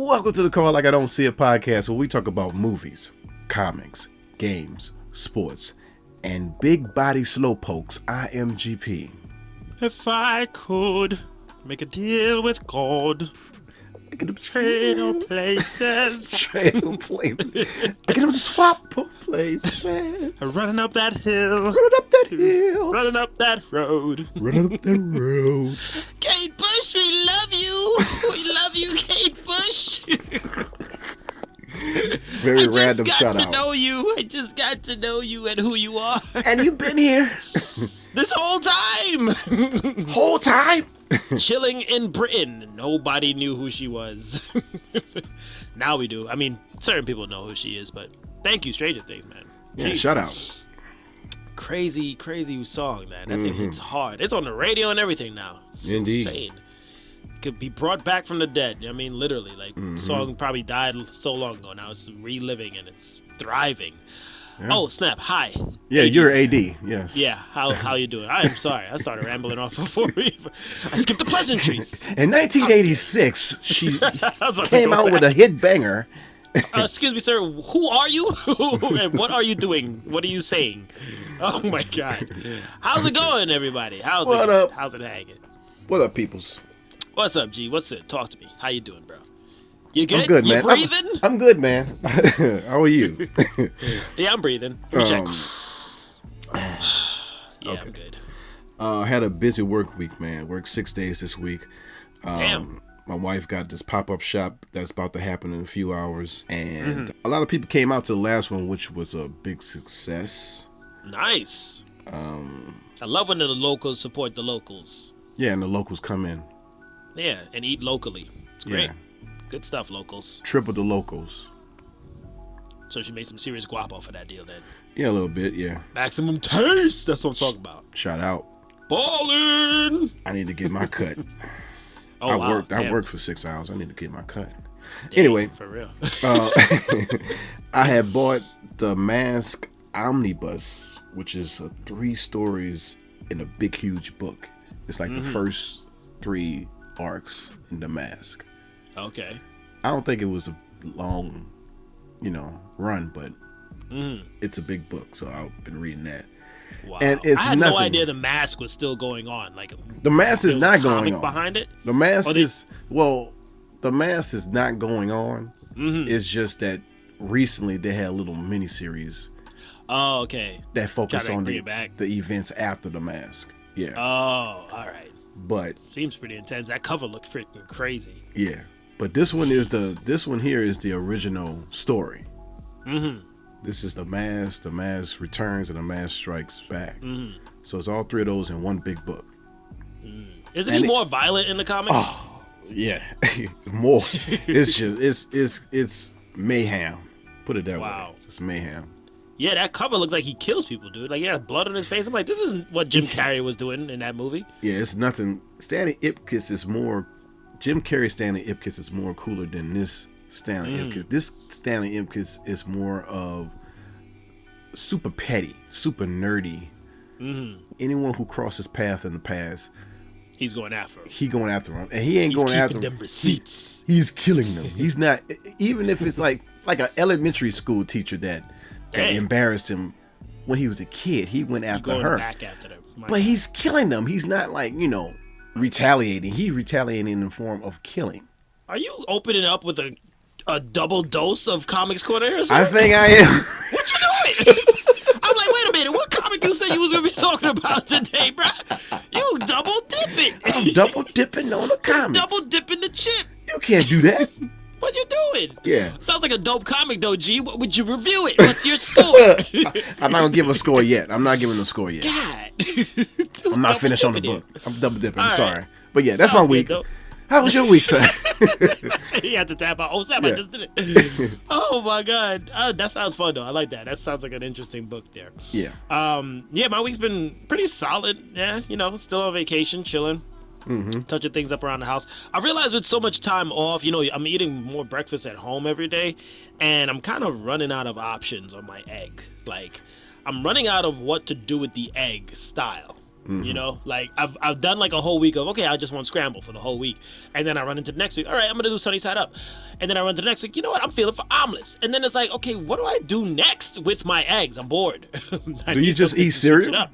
Welcome to the Call Like I Don't See It podcast, where we talk about movies, comics, games, sports, and big body slowpokes. I am GP. If I could make a deal with God, trade on places, trade on places, I get him to swap places, running up that hill, running up that hill, running up that road, running up that road. Kate Bush, we love you. We love you, Kate Bush. Very random shout out. I just got to know you and who you are. And you've been here this whole time. Whole time? Chilling in Britain. Nobody knew who she was. Now we do. I mean, certain people know who she is, but thank you, Stranger Things, man. Yeah, shout out. Crazy song, man. That thing hits hard. It's on the radio and everything now. It's insane. Could be brought back from the dead. I mean, literally, like, song probably died so long ago. Now it's reliving and it's thriving. Yeah. Oh, snap. Hi. Yeah, AD. You're AD. Yes. Yeah. How you doing? I am sorry. I started rambling off before I skipped the pleasantries. In 1986, she came out with a hit banger. Excuse me, sir. Who are you? And what are you doing? What are you saying? Oh, my God. How's it going, everybody? How's it hanging? What up, peoples? What's up, G? What's it? Talk to me. How you doing, bro? You good? I'm good, man. You breathing? I'm good, man. How are you? Yeah, I'm breathing. Let me check. Yeah, okay. I'm good. I had a busy work week, man. Worked 6 days this week. Damn. My wife got this pop-up shop that's about to happen in a few hours. And a lot of people came out to the last one, which was a big success. Nice. I love when the locals support the locals. Yeah, and the locals come in. Yeah, and eat locally. It's great. Yeah. Good stuff, locals. Triple the locals. So she made some serious guap off of that deal then. Yeah, a little bit, yeah. Maximum taste. That's what I'm talking about. Shout out. Ballin'. I need to get my cut. I worked for 6 hours. I need to get my cut. Damn, anyway. For real. I had bought the Mask omnibus, which is 3 stories in a big, huge book. It's like the first 3 arcs in the Mask. Okay. I don't think it was a long, run, but it's a big book, so I've been reading that. Wow. And it's I had no idea the Mask was still going on. Like, the Mask is not going on. Behind it? The Mask the Mask is not going on. It's just that recently they had a little miniseries. Oh, okay. That focused on the events after the Mask. Yeah. Oh, all right. But seems pretty intense. That cover looked freaking crazy. Yeah, but this one here is the original story. This is the Mask returns, and the Mask strikes back. So it's all 3 of those in one big book. Isn't he more violent in the comics? Oh, yeah, more. It's just it's mayhem. Put it that way. Just mayhem. Yeah, that cover looks like he kills people, dude. Like, yeah, blood on his face. I'm like, this isn't what Jim Carrey was doing in that movie. Yeah, it's nothing. Jim Carrey Stanley Ipkiss is more cooler than this Stanley Ipkiss. This Stanley Ipkiss is more of super petty, super nerdy. Anyone who crosses paths in the past, he's going after him. He going after him, and he ain't going after them receipts. He's killing them. He's not, even if it's like an elementary school teacher that embarrassed him when he was a kid. He went after her. Back after them. But he's killing them. He's not like, retaliating. He's retaliating in the form of killing. Are you opening up with a double dose of Comics Corner here, sir? I think I am. What you doing? I'm like, wait a minute. What comic you said you was going to be talking about today, bro? You double dipping. I'm double dipping on the comics. Double dipping the chip. You can't do that. What you doing? Yeah. Sounds like a dope comic, though, G. What would you review it? What's your score? I'm not going to give a score yet. I'm not giving a score yet. God. I'm not finished on the book. I'm double dipping. I'm sorry. But yeah, that's my week. How was your week, sir? He had to tap out. Oh snap! Yeah. I just did it. Oh my god, that sounds fun though. I like that. That sounds like an interesting book there. Yeah. Yeah, my week's been pretty solid. Yeah, still on vacation, chilling. Touching things up around the house. I realized with so much time off, I'm eating more breakfast at home every day, and I'm kind of running out of options on my egg. Like, I'm running out of what to do with the egg style. Like I've done like a whole week of, okay, I just want scramble for the whole week, and then I run into the next week, all right, I'm gonna do sunny side up, and then I run to the next week, you know what, I'm feeling for omelets, and then it's like, okay, what do I do next with my eggs? I'm bored. Do you just eat cereal?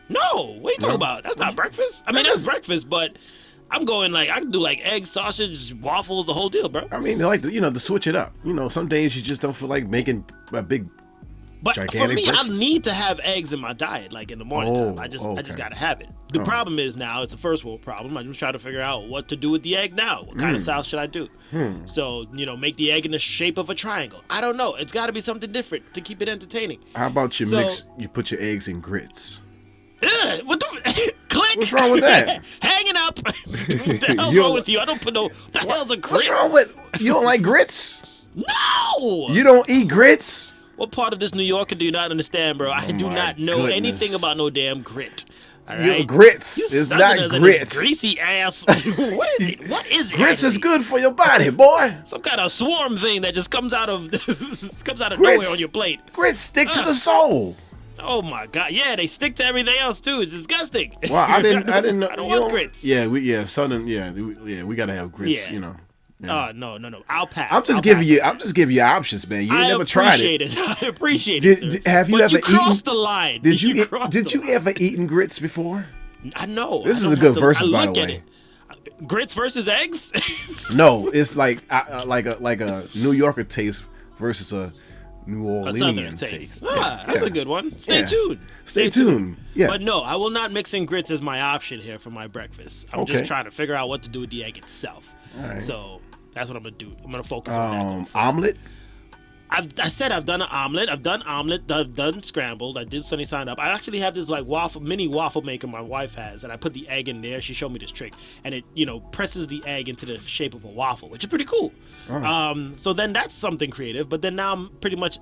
No, what are you talking about? That's not breakfast. I mean, that's breakfast, but I'm going like, I can do like eggs, sausage, waffles, the whole deal, bro. I mean, like, to switch it up. Some days you just don't feel like making a big, but gigantic for me, breakfast. I need to have eggs in my diet, like in the morning time. I just gotta have it. The problem is now it's a first world problem. I'm just trying to figure out what to do with the egg now. What kind of style should I do? So, make the egg in the shape of a triangle. I don't know. It's got to be something different to keep it entertaining. How about you put your eggs in grits? Click. What's wrong with that? Hanging up. What the hell's wrong with you? I don't put no. What the hell's a grit? What's wrong with you? Don't like grits? No. You don't eat grits? What part of this New Yorker do you not understand, bro? I do not know anything about no damn grit. All right? Grits is not grits. Greasy ass. What is it? What is it? Grits is good for your body, boy. Some kind of swarm thing that just comes out of nowhere on your plate. Grits stick to the soul. Oh my god, yeah, they stick to everything else too. It's disgusting. Well, I didn't know. I don't want grits. Yeah, we gotta have grits. Yeah. Oh no, I'll pass. I'm just giving you options, man. You ain't never tried it. I appreciate it. Have you ever crossed the line? Did you ever eaten grits before? I know. This is a good versus, by the way. Grits versus eggs? No, it's like a New Yorker taste versus a New Orleans taste. That's a good one. Stay tuned. Stay tuned. Yeah. But no, I will not mix in grits as my option here for my breakfast. I'm just trying to figure out what to do with the egg itself. All right. So that's what I'm gonna do. I'm gonna focus on that. Omelet. I said I've done an omelet. I've done scrambled. I did sunny side up. I actually have this like mini waffle maker my wife has, and I put the egg in there. She showed me this trick, and it presses the egg into the shape of a waffle, which is pretty cool. So then that's something creative. But then now I'm pretty much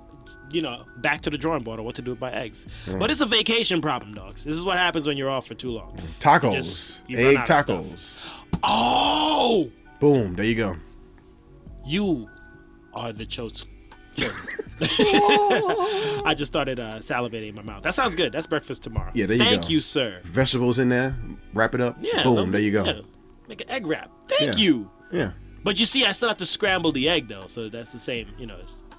back to the drawing board on what to do with my eggs. But it's a vacation problem, dogs. This is what happens when you're off for too long. Tacos, egg tacos. Oh, boom! There you go. You are the chosen. I just started salivating in my mouth. That sounds good. That's breakfast tomorrow. Yeah, there you go. Thank you, sir. Vegetables in there. Wrap it up. Yeah. Boom. There you go. Yeah. Make an egg wrap. Thank you. Yeah. But you see, I still have to scramble the egg though, so that's the same.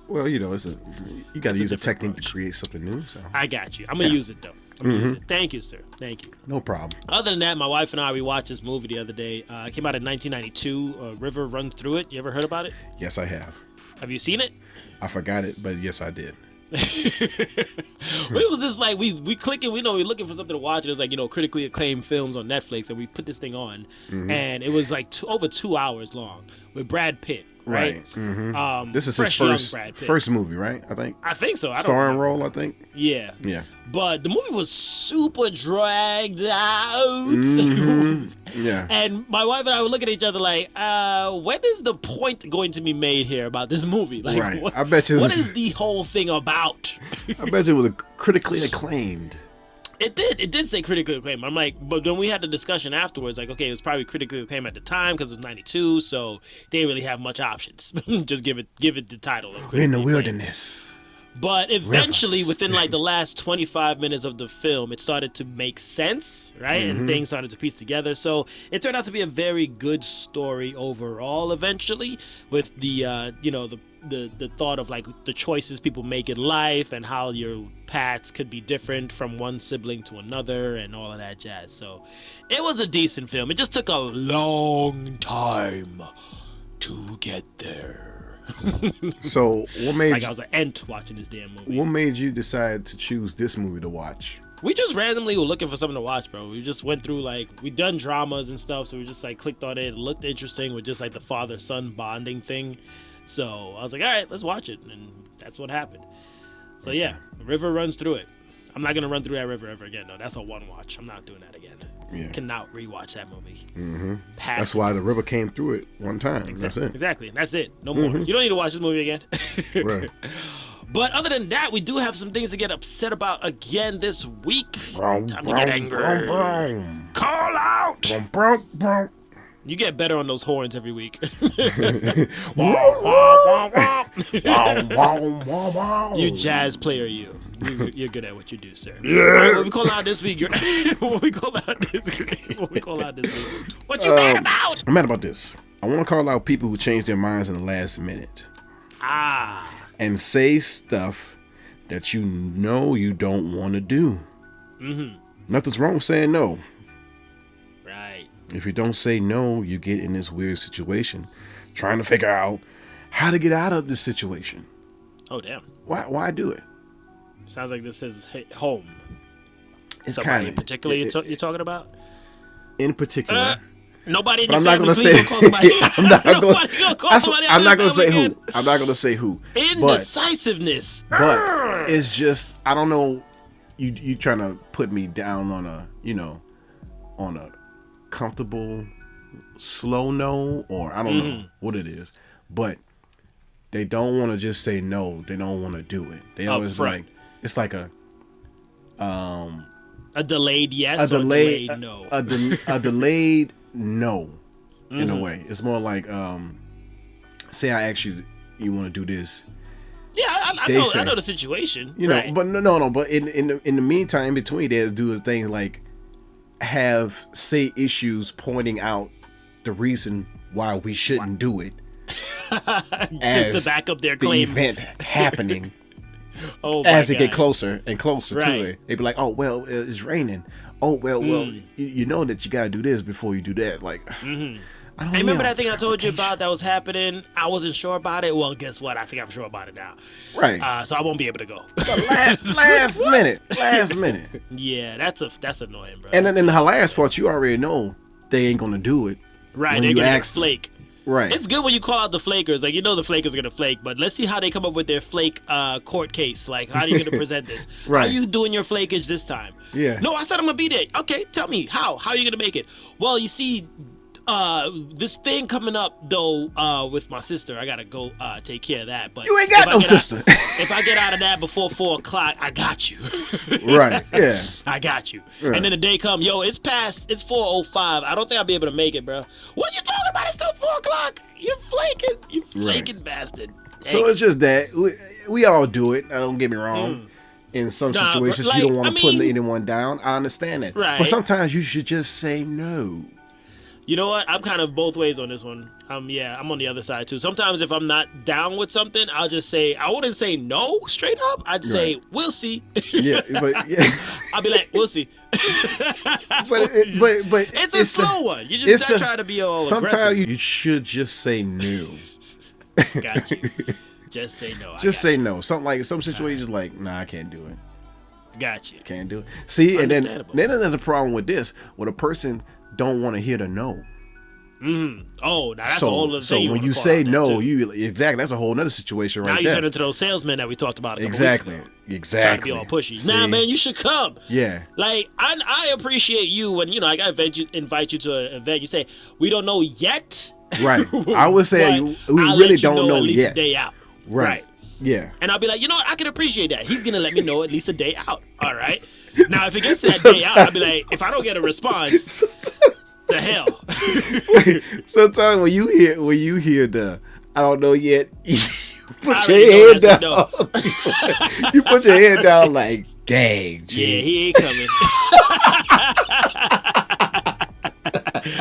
Well, you got to use a technique to create something new. So I got you. I'm gonna use it though. Use it. Thank you, sir. Thank you. No problem. Other than that, my wife and I watched this movie the other day. It came out in 1992. River Runs Through It. You ever heard about it? Yes, I have. Have you seen it? I forgot it, but yes, I did. It was this like we clicking, we're looking for something to watch. It was like critically acclaimed films on Netflix, and we put this thing on, and it was like over 2 hours long with Brad Pitt. Right. This is his first movie, right? I think so. Starring role, I think. Yeah. Yeah. But the movie was super dragged out. Yeah. And my wife and I would look at each other like, when is the point going to be made here about this movie? Like, right. What, I bet you. What is the whole thing about? I bet it was critically acclaimed. It did say critically acclaimed. I'm like, but when we had the discussion afterwards, like, okay, it was probably critically acclaimed at the time because it was 92, so they didn't really have much options. Just give it the title of We're in the wilderness. But eventually, within like the last 25 minutes of the film, it started to make sense, right? And things started to piece together. So it turned out to be a very good story overall. Eventually, with the the thought of like the choices people make in life and how your paths could be different from one sibling to another and all of that jazz. So it was a decent film. It just took a long time to get there. So what made like I was an ant watching this damn movie. What made you decide to choose this movie to watch? We just randomly were looking for something to watch, bro. We just went through we done dramas and stuff, so we just like clicked on it. It looked interesting with just like the father-son bonding thing. So I was like, all right, let's watch it, and that's what happened. So yeah, the river runs through it. I'm not gonna run through that river ever again. No, that's a one watch. I'm not doing that again. Yeah. Cannot rewatch that movie. Mm-hmm. That's why the river came through it one time. That's it. Exactly. That's it. No more. You don't need to watch this movie again. Right. But other than that, we do have some things to get upset about again this week. Time to get angry. Call out. You get better on those horns every week. You jazz player, you. You're good at what you do, sir. Yeah. Right, what we call out this week? What we call out this week? What you mad about? I'm mad about this. I want to call out people who change their minds in the last minute. And say stuff that you know you don't want to do. Mm-hmm. Nothing's wrong with saying no. Right. If you don't say no, you get in this weird situation, trying to figure out how to get out of this situation. Oh, damn. Why do it? Sounds like this is home. It's somebody kind in particular you're talking about? In particular. Nobody in your family, please don't call somebody. I'm not going to say who. I'm not going to say who. Indecisiveness. But it's just, I don't know, you trying to put me down on a, on a comfortable, slow no, or I don't know what it is. But they don't want to just say no. They don't want to do it. They always like, it's like a delayed yes or delayed no. A delayed no, in a way. It's more like, say I ask you want to do this. Yeah, I know the situation. Right. But no. But in the meantime, in between, they do things like say issues pointing out the reason why we shouldn't do it. To back up their claim. The event happening. As it get closer and closer to it, they'd be like, "Oh well, it's raining. Oh well, you know that you gotta do this before you do that." Like, I remember that thing I told you about that was happening. I wasn't sure about it. Well, guess what? I think I'm sure about it now. Right. So I won't be able to go. Last minute. Yeah, that's annoying, bro. And then in the last part, you already know they ain't gonna do it. Right. They're gonna flake. Right. It's good when you call out the flakers. Like, the flakers are going to flake, but let's see how they come up with their flake court case. Like, how are you going to present this? Right. How are you doing your flakage this time? Yeah. No, I said I'm going to be there. Okay, tell me. How? How are you going to make it? Well, you see, this thing coming up, though, with my sister, I got to go take care of that. But you ain't got no sister. If I get out of that before 4 o'clock, I got you. Right, yeah. I got you. Right. And then the day come, it's 4:05. I don't think I'll be able to make it, bro. What you talking about? It's still 4 o'clock. You flaking bastard. So it's just that we all do it. Don't get me wrong. In some situations, you don't want to put anyone down. I understand that. Right. But sometimes you should just say no. You know what? I'm kind of both ways on this one. I'm on the other side too. Sometimes if I'm not down with something, I'll just say, I wouldn't say no straight up. I'd say, we'll see. Yeah, but yeah. I'll be like, we'll see. but it's a slow one. You just not try to be all sometimes aggressive. You should just say no. Got you. Just say no. Just say no. Some situations like, nah, I can't do it. Got you. Can't do it. See, and then there's a problem with this, when a person don't want to hear the no. Oh, now that's a whole other thing. So when you say no, exactly, that's a whole other situation right now. Now you turn into those salesmen that we talked about a couple weeks ago. Exactly. Trying to be all pushy. Nah, man, you should come. Yeah. Like, I appreciate you when, I invite you to an event. You say, we don't know yet. Right. I would say we really don't know at least yet. A day out. Right. Yeah. And I'll be like, you know what? I can appreciate that. He's going to let me know at least a day out. All right. Now, if it gets to that day out, I'll be like, if I don't get a response, the hell. Sometimes when you hear the I don't know yet, you put your head down. No. You put your head down like, dang, geez. Yeah, he ain't coming.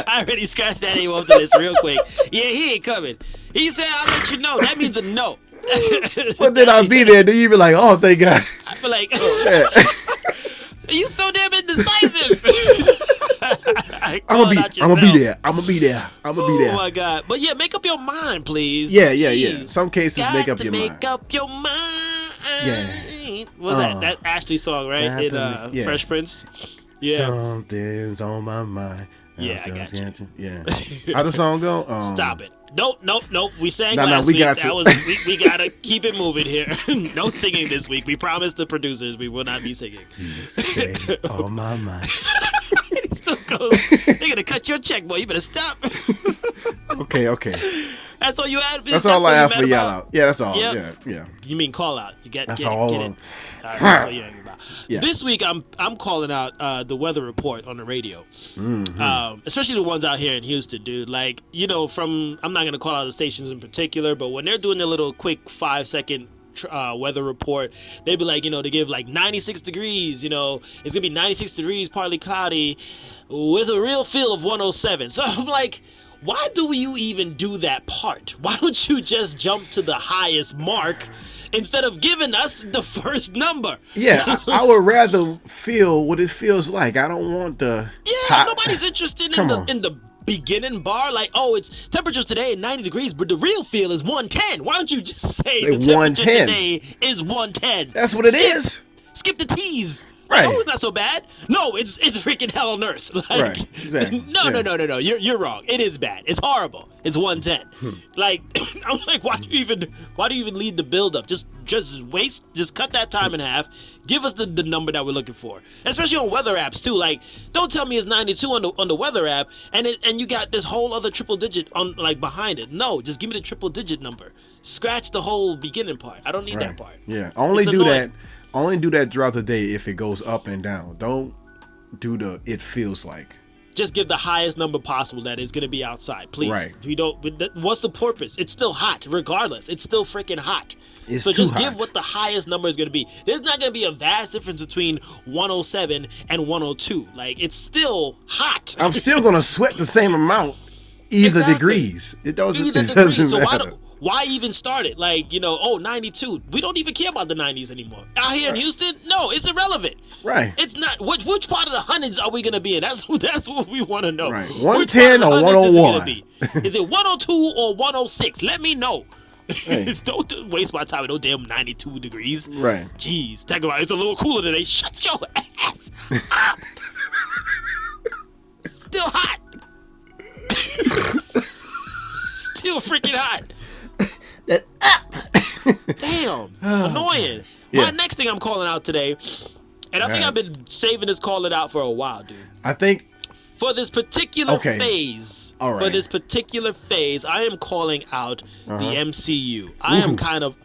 I already scratched that name off the list real quick. Yeah, he ain't coming. He said, I'll let you know. That means a no. But then I'll be there. Then you be like, oh, thank God. I feel like, you so damn indecisive. I'm gonna be there. Oh my God. But yeah, make up your mind, please. Yeah. Some cases, make up your mind. Make up your mind. Yeah. What was that Ashley song, right? In Fresh Prince. Yeah. Something's on my mind. Yeah, I got you. Yeah. How the song go? Stop it. Nope. We sang No, last we week. got to. We gotta keep it moving here. No singing this week. We promised the producers we will not be singing. Stay on my mind. He still goes, they're gonna cut your check, boy. You better stop. Okay. That's all you had? That's all I have for yell out. Yeah, that's all. Yep. Yeah. You mean call out. That's all. Get it. All right, that's all you're angry about. Yeah. This week, I'm calling out the weather report on the radio. Especially the ones out here in Houston, dude. Like, I'm not going to call out the stations in particular, but when they're doing their little quick 5-second weather report, they'd be like, they give like 96 degrees, it's going to be 96 degrees, partly cloudy, with a real feel of 107. So I'm like, why do you even do that part? Why don't you just jump to the highest mark instead of giving us the first number? Yeah, I would rather feel what it feels like. I don't want the... Yeah, nobody's interested in the beginning bar. Like, it's temperatures today 90 degrees, but the real feel is 110. Why don't you just say the temperature today is 110? That's what it is. Skip the T's. Right. It's not so bad. No, it's freaking hell on earth. Like, right. Exactly. No. You're wrong. It is bad. It's horrible. It's 110. Like, I'm like, why do you even lead the build up? Just cut that time in half. Give us the number that we're looking for. Especially on weather apps too. Like, don't tell me it's 92 on the weather app and you got this whole other triple digit on behind it. No, just give me the triple digit number. Scratch the whole beginning part. I don't need that part. Yeah. Only do that throughout the day if it goes up and down. Don't do it feels like. Just give the highest number possible that is going to be outside, please. Right. What's the purpose? It's still hot, regardless. It's still freaking hot. So just give what the highest number is going to be. There's not going to be a vast difference between 107 and 102. Like, it's still hot. I'm still going to sweat the same amount, either degrees. It doesn't matter. Why even start it? Like, 92. We don't even care about the 90s anymore. Out here in Houston, no, it's irrelevant. Right. It's not. Which part of the hundreds are we going to be in? That's what we want to know. Right. 110 or 101? Is it 102 or 106? Let me know. Hey. Don't waste my time with no damn 92 degrees. Right. Jeez. Talk about it's a little cooler today. Shut your ass up. Still hot. Still freaking hot. Damn, annoying. Yeah. My next thing I'm calling out today, and I think I've been saving this calling out for a while, dude. I think for this particular phase, all right. For this particular phase, I am calling out the MCU. I am kind of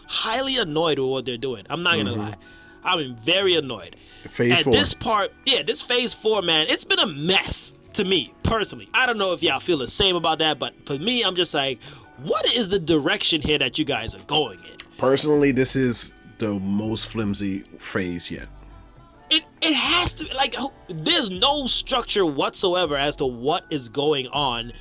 highly annoyed with what they're doing. I'm not gonna lie. I'm very annoyed. Phase 4. This phase 4, man, it's been a mess to me personally. I don't know if y'all feel the same about that, but for me, I'm just like, what is the direction here that you guys are going in? Personally, this is the most flimsy phase yet. It has to, like, there's no structure whatsoever as to what is going on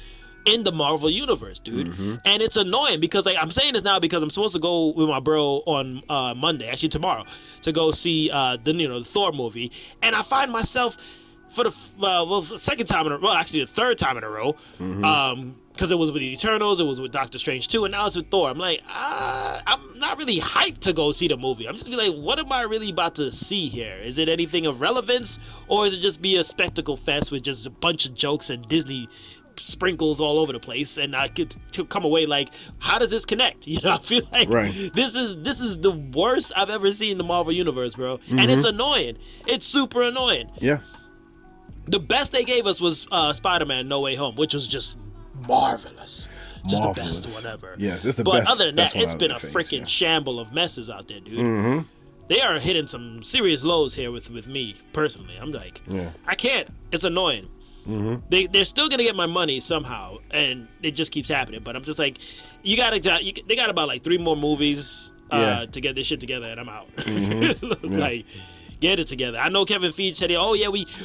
in the Marvel universe, dude. And it's annoying because, like, I'm saying this now because I'm supposed to go with my bro on Monday, actually tomorrow, to go see the Thor movie, and I find myself for the third time in a row, because it was with the Eternals, it was with Doctor Strange 2, and now it's with Thor. I'm like, I'm not really hyped to go see the movie. I'm just be like, what am I really about to see here? Is it anything of relevance, or is it just be a spectacle fest with just a bunch of jokes and Disney sprinkles all over the place? And I could come away like, how does this connect? I feel like this is the worst I've ever seen the Marvel universe, bro. And it's annoying. It's super annoying. Yeah. The best they gave us was Spider-Man No Way Home, which was just marvelous. Just the best one ever. Yes, it's the best. But other than that, it's been a freaking shamble of messes out there, dude. They are hitting some serious lows here with me, personally. I'm like, I can't. It's annoying. They're still going to get my money somehow, and it just keeps happening. But I'm just like, they got about like 3 more movies to get this shit together, and I'm out. Like, get it together. I know Kevin Feige said,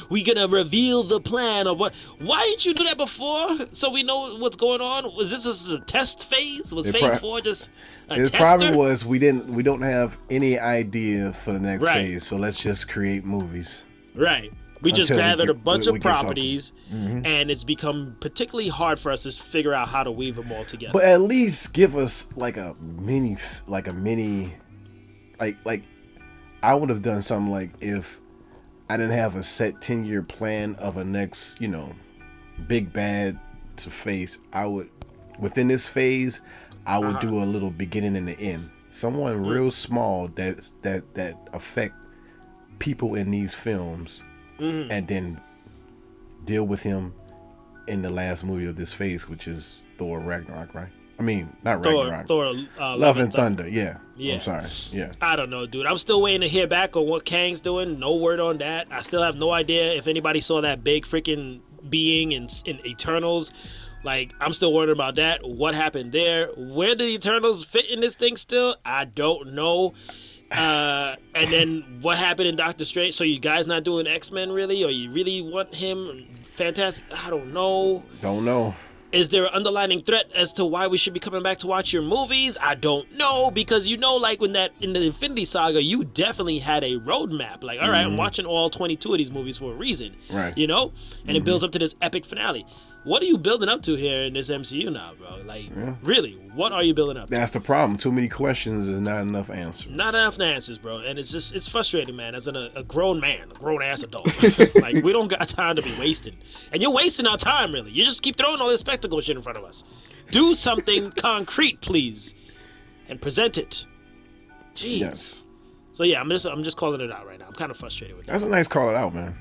we gonna reveal the plan of what. Why didn't you do that before so we know what's going on? Was this a test phase? Was phase 4 just a tester? It probably was. We don't have any idea for the next phase, so let's just create movies. Right. We just gathered a bunch of properties, and it's become particularly hard for us to figure out how to weave them all together. But at least give us like a mini, I would have done something like if I didn't have a set 10-year plan of a next, big bad to face, I would, within this phase, I would do a little beginning and the end. Someone real small that affect people in these films, and then deal with him in the last movie of this phase, which is Thor Ragnarok, right? I mean, not Ragnarok. Thor, Love and Thunder. Yeah. I'm sorry. Yeah. I don't know, dude. I'm still waiting to hear back on what Kang's doing. No word on that. I still have no idea if anybody saw that big freaking being in Eternals. Like, I'm still wondering about that. What happened there? Where did the Eternals fit in this thing still? I don't know. And then what happened in Doctor Strange? So you guys not doing X-Men really? Or you really want him? Fantastic? I don't know. Don't know. Is there an underlying threat as to why we should be coming back to watch your movies? I don't know, because you know, like when that in the Infinity Saga, you definitely had a roadmap. Like, all right, I'm watching all 22 of these movies for a reason, right? You know, and it builds up to this epic finale. What are you building up to here in this MCU now, bro? Like, really, what are you building up to? That's the problem. Too many questions and not enough answers. Not enough answers, bro. And it's frustrating, man, as a grown man, a grown-ass adult. Like, we don't got time to be wasting. And you're wasting our time, really. You just keep throwing all this spectacle shit in front of us. Do something concrete, please, and present it. Jeez. Yes. So, yeah, I'm just calling it out right now. I'm kind of frustrated with that. That's a nice call it out, man.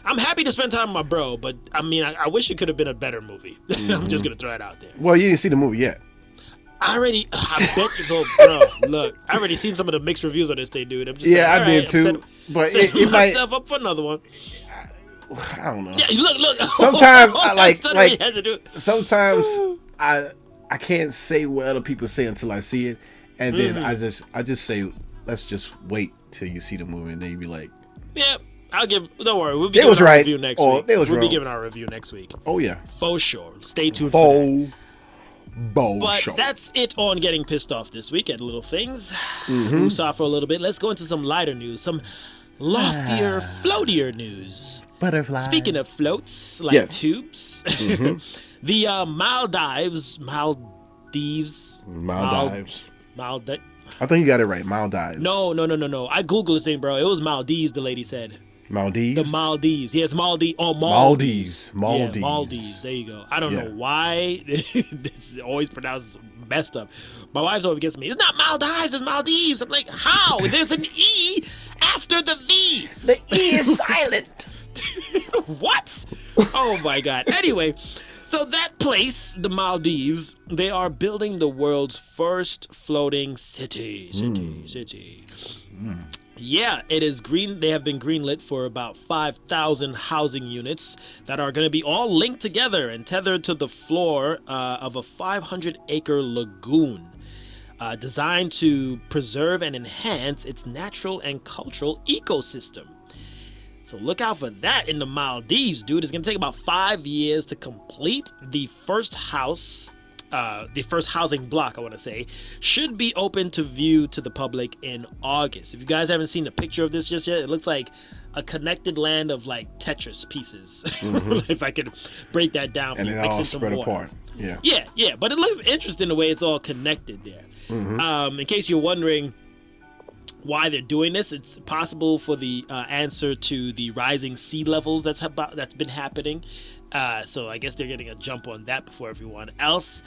I'm happy to spend time with my bro, but I mean, I wish it could have been a better movie. I'm just gonna throw it out there. Well, you didn't see the movie yet. I bet you so, bro. Look, I already seen some of the mixed reviews on this thing, dude. I'm just saying, I did too. But it myself up for another one. I don't know. Yeah, look. Sometimes sometimes I can't say what other people say until I see it, and then I just say, let's just wait till you see the movie, and then you be like, yeah. Don't worry, we'll be giving our review next week. We'll be giving our review next week. Oh, yeah. For sure. Stay tuned for that. But sure. That's it on getting pissed off this week at little things. Woosah for a little bit. Let's go into some lighter news, some loftier, floatier news. Butterfly. Speaking of floats, like tubes, the Maldives. I think you got it right. Maldives. No. I Googled this thing, bro. It was Maldives, the lady said. Maldives? The Maldives. Yeah, it's Maldives. Oh, Maldives. Yeah, Maldives. There you go. I don't know why it's always pronounced messed up. My wife's always gets me. It's not Maldives, it's Maldives. I'm like, how? There's an E after the V. The E is silent. What? Oh, my God. Anyway, so that place, the Maldives, they are building the world's first floating city. Yeah, it is green. They have been greenlit for about 5,000 housing units that are going to be all linked together and tethered to the floor of a 500-acre lagoon designed to preserve and enhance its natural and cultural ecosystem. So look out for that in the Maldives, dude. It's going to take about 5 years to complete. The first housing block, I want to say, should be open to view to the public in August. If you guys haven't seen a picture of this just yet, it looks like a connected land of like Tetris pieces. If I could break that down for you, mix in some water. Apart. Yeah, but it looks interesting the way it's all connected there. In case you're wondering why they're doing this, it's possible for the answer to the rising sea levels that's been happening. So I guess they're getting a jump on that before everyone else.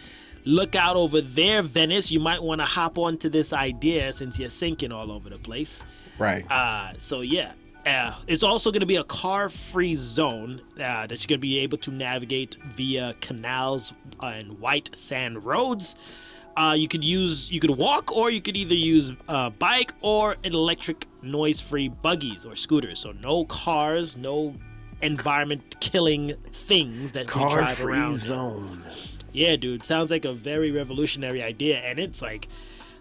Look out over there, Venice. You might want to hop onto this idea since you're sinking all over the place. Right. So yeah. It's also going to be a car-free zone that you're going to be able to navigate via canals and white sand roads. You could walk, or you could either use a bike or an electric noise-free buggies or scooters. So no cars, no environment-killing things that we drive around. Car-free zone. Yeah, dude. Sounds like a very revolutionary idea, and it's like,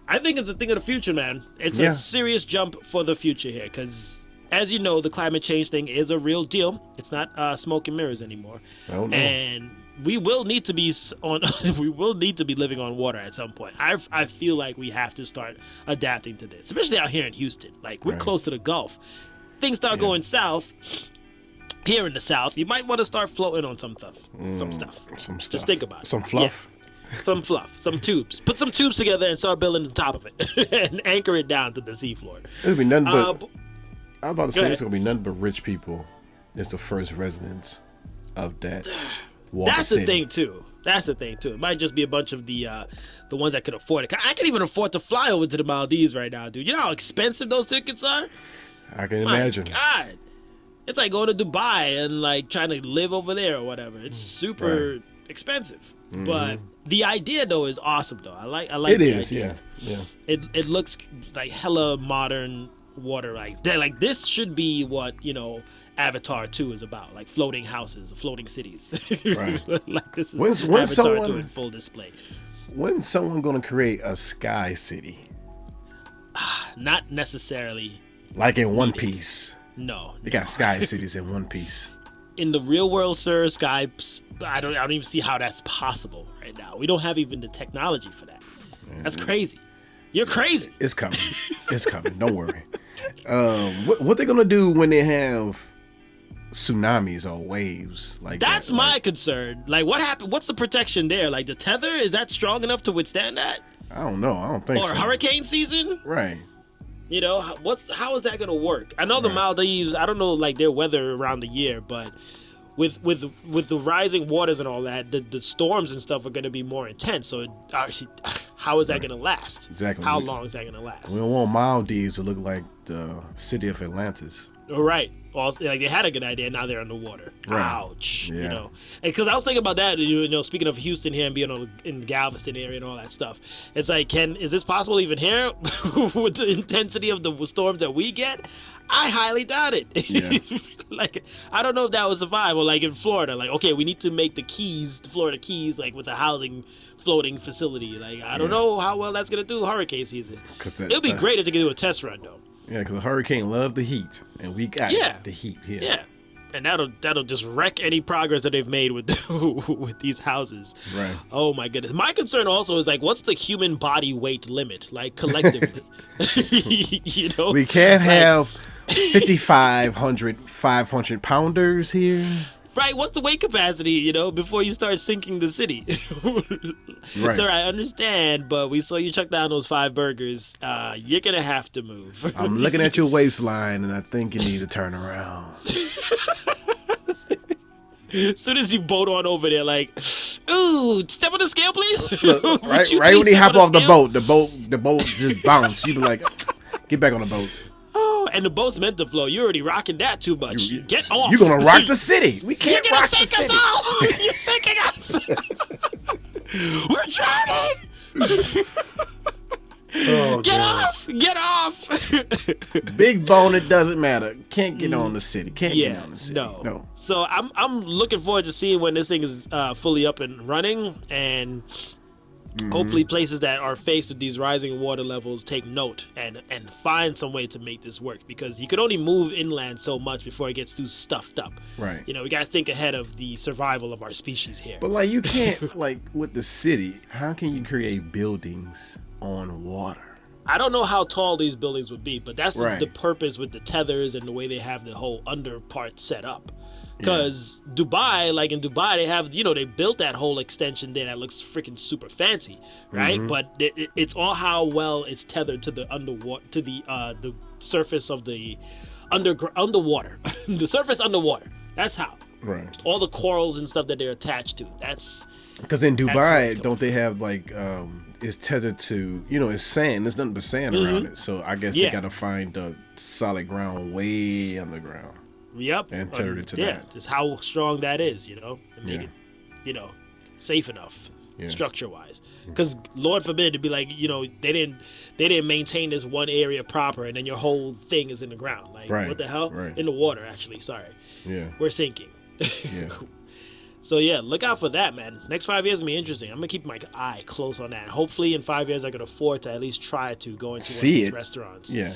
I think it's a thing of the future, man. It's a serious jump for the future here, because as you know, the climate change thing is a real deal. It's not smoke and mirrors anymore. Oh, no. And we will need to be living on water at some point. I feel like we have to start adapting to this, especially out here in Houston. Like, we're close to the Gulf. Things start going south. Here in the South, you might want to start floating on some stuff. Just think about it. Some fluff. Yeah. Some fluff. Some tubes. Put some tubes together and start building the top of it and anchor it down to the seafloor. It'll be nothing but. I'm about to say it's gonna be nothing but rich people. It's the first residents of that That's the thing too. It might just be a bunch of the ones that could afford it. I can even afford to fly over to the Maldives right now, dude. You know how expensive those tickets are? I can imagine. God. It's like going to Dubai and like trying to live over there or whatever. It's super expensive. Mm-hmm. But the idea though is awesome though. I like it the is, idea. Yeah. It looks like hella modern water. Like this should be what, Avatar 2 is about, like floating houses, floating cities. Right. Like this is Avatar 2 in full display. When's someone gonna create a sky city? Not necessarily. Like in One Piece. No. They got sky cities in One Piece. In the real world, sir, I don't even see how that's possible right now. We don't have even the technology for that. That's crazy. You're crazy. It's coming. It's coming. Don't worry. What they gonna do when they have tsunamis or waves? Like that's my concern. Like, what happened? What's the protection there? Like, the tether, is that strong enough to withstand that? I don't know. I don't think so. Or hurricane season? Right. How is that gonna work? I know the Maldives. I don't know like their weather around the year, but with the rising waters and all that, the storms and stuff are gonna be more intense. So how is that gonna last? Exactly. How long is that gonna last? We don't want Maldives to look like the city of Atlantis. Right. Like they had a good idea, now they're underwater. Right. Ouch. Yeah. Because I was thinking about that. Speaking of Houston here and being in the Galveston area and all that stuff, it's like, is this possible even here with the intensity of the storms that we get? I highly doubt it. Yeah. Like, I don't know if that would survive. Or like in Florida, like, okay, we need to make the Florida Keys, like with a housing floating facility. Like, I don't know how well that's gonna do hurricane season. It'll be great if they could do a test run though. Yeah, because the hurricane love the heat, and we got the heat here. Yeah, and that'll just wreck any progress that they've made with with these houses. Right. Oh my goodness. My concern also is like, what's the human body weight limit, like collectively? We can't have 5,500 500-pounders here. Right, what's the weight capacity, before you start sinking the city? Right. Sir, I understand, but we saw you chuck down those 5 burgers. You're going to have to move. I'm looking at your waistline, and I think you need to turn around. As soon as you boat on over there, like, ooh, step on the scale, please. Look, right when he hop off the boat just bounced. You be like, get back on the boat. And the boat's meant to flow. You're already rocking that too much. Get off. You're going to rock the city. We can't rock the city. You're going to sink us all. You're sinking us. We're drowning. Get off. Big bone, it doesn't matter. Can't get on the city. Get on the city. No. So I'm looking forward to seeing when this thing is fully up and running, and hopefully places that are faced with these rising water levels take note and find some way to make this work, because you can only move inland so much before it gets too stuffed up. Right. We got to think ahead of the survival of our species here. But like, you can't, like with the city, how can you create buildings on water? I don't know how tall these buildings would be, but that's the purpose with the tethers and the way they have the whole under part set up. Because Dubai, like in Dubai, they have, they built that whole extension there that looks freaking super fancy, right? Mm-hmm. But it's all how well it's tethered to the underwater, to the surface of the underwater, the surface underwater. That's how. Right. All the corals and stuff that they're attached to. That's because in Dubai, don't they have like it's tethered to, it's sand. There's nothing but sand around it. So I guess they got to find the solid ground way underground. Yep. And tethered it to that. Yeah, just how strong that is, and make it, safe enough, structure-wise. Because Lord forbid to be like, they didn't maintain this one area proper, and then your whole thing is in the ground. Like, what the hell? Right. In the water, actually. Sorry. Yeah. We're sinking. Yeah. So yeah, look out for that, man. Next 5 years is gonna be interesting. I'm gonna keep my eye close on that. Hopefully, in 5 years, I can afford to at least try to go into one of these restaurants. Yeah,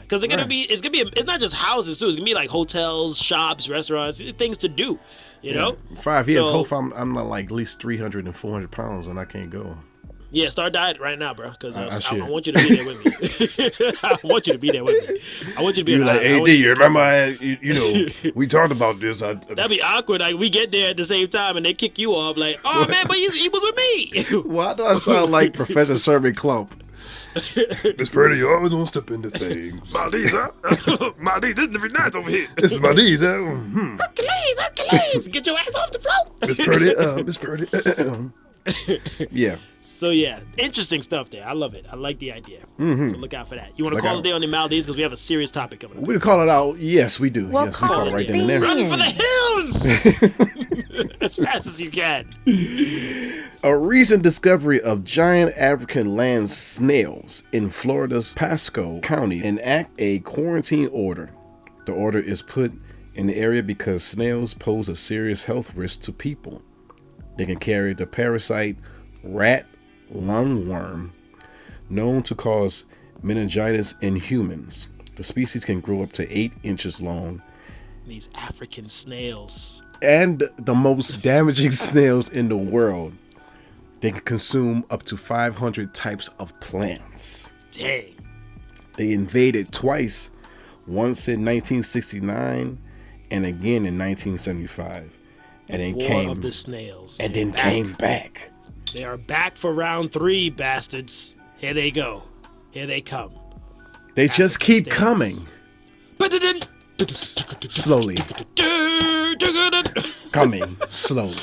because they're gonna be. It's not just houses too. It's gonna be like hotels, shops, restaurants, things to do. You know. 5 years. Hopefully, I'm not like at least 300 and 400 pounds, and I can't go. Yeah, start diet right now, bro. Because I want you to be there with me. I want you to be there with me. I want you to be. You're like, AD, you remember? We talked about this. That'd be awkward. Like we get there at the same time, and they kick you off. Like, oh man, but he was with me. Why do I sound like Professor Sermon Clump? Miss Purdy, you always want to step into things. Maldives, huh? Maldives, this is very nice over here. This is Maldives, huh? Hercules, get your ass off the floor. Miss Purdy. Yeah. So yeah, interesting stuff there. I love it. I like the idea. So look out for that. You want to call it there on the Maldives because we have a serious topic coming up. We'll call it out. Yes, we do. We'll yes, we call it right then and there. Run for the hills as fast as you can. A recent discovery of giant African land snails in Florida's Pasco County enact a quarantine order. The order is put in the area because snails pose a serious health risk to people. They can carry the parasite rat lungworm, known to cause meningitis in humans. The species can grow up to 8 inches long. These African snails. And the most damaging snails in the world. They can consume up to 500 types of plants. Dang. They invaded twice, once in 1969 and again in 1975. And then War of the snails. And then came back. They are back for round 3, bastards. Here they go. Here they come. They just keep coming. Slowly. Coming slowly.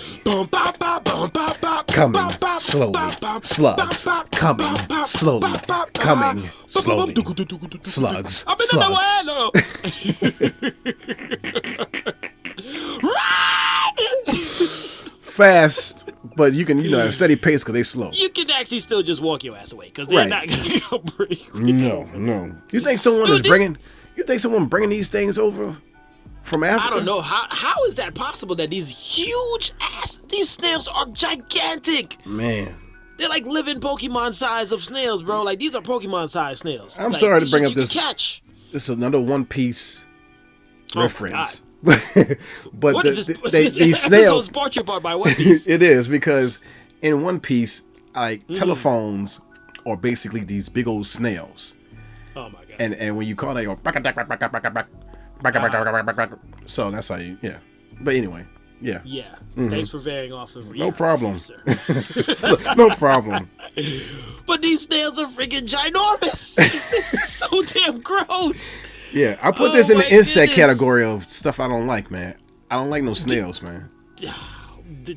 Coming slowly. Slugs. Coming slowly. Coming slowly. Slugs. Fast, but you can, at a steady pace because they slow. You can actually still just walk your ass away because they're not going to go pretty quick. No. You think someone is bringing? You think someone bringing these things over from Africa? I don't know. How is that possible that these these snails are gigantic? Man. They're like living Pokemon size of snails, bro. Like, these are Pokemon size snails. I'm sorry to bring up this. Catch. This is another One Piece reference. But what is this? These snails. So sponsored by One Piece. It is, because in One Piece, telephones are basically these big old snails. Oh my god! And when you call, they go. So that's how you. Yeah. But anyway, yeah. Yeah. Thanks for veering off the. No problem. Sir. No problem. But these snails are freaking ginormous. This is so damn gross. Yeah, I put this in the insect category of stuff I don't like, man. I don't like no snails, man.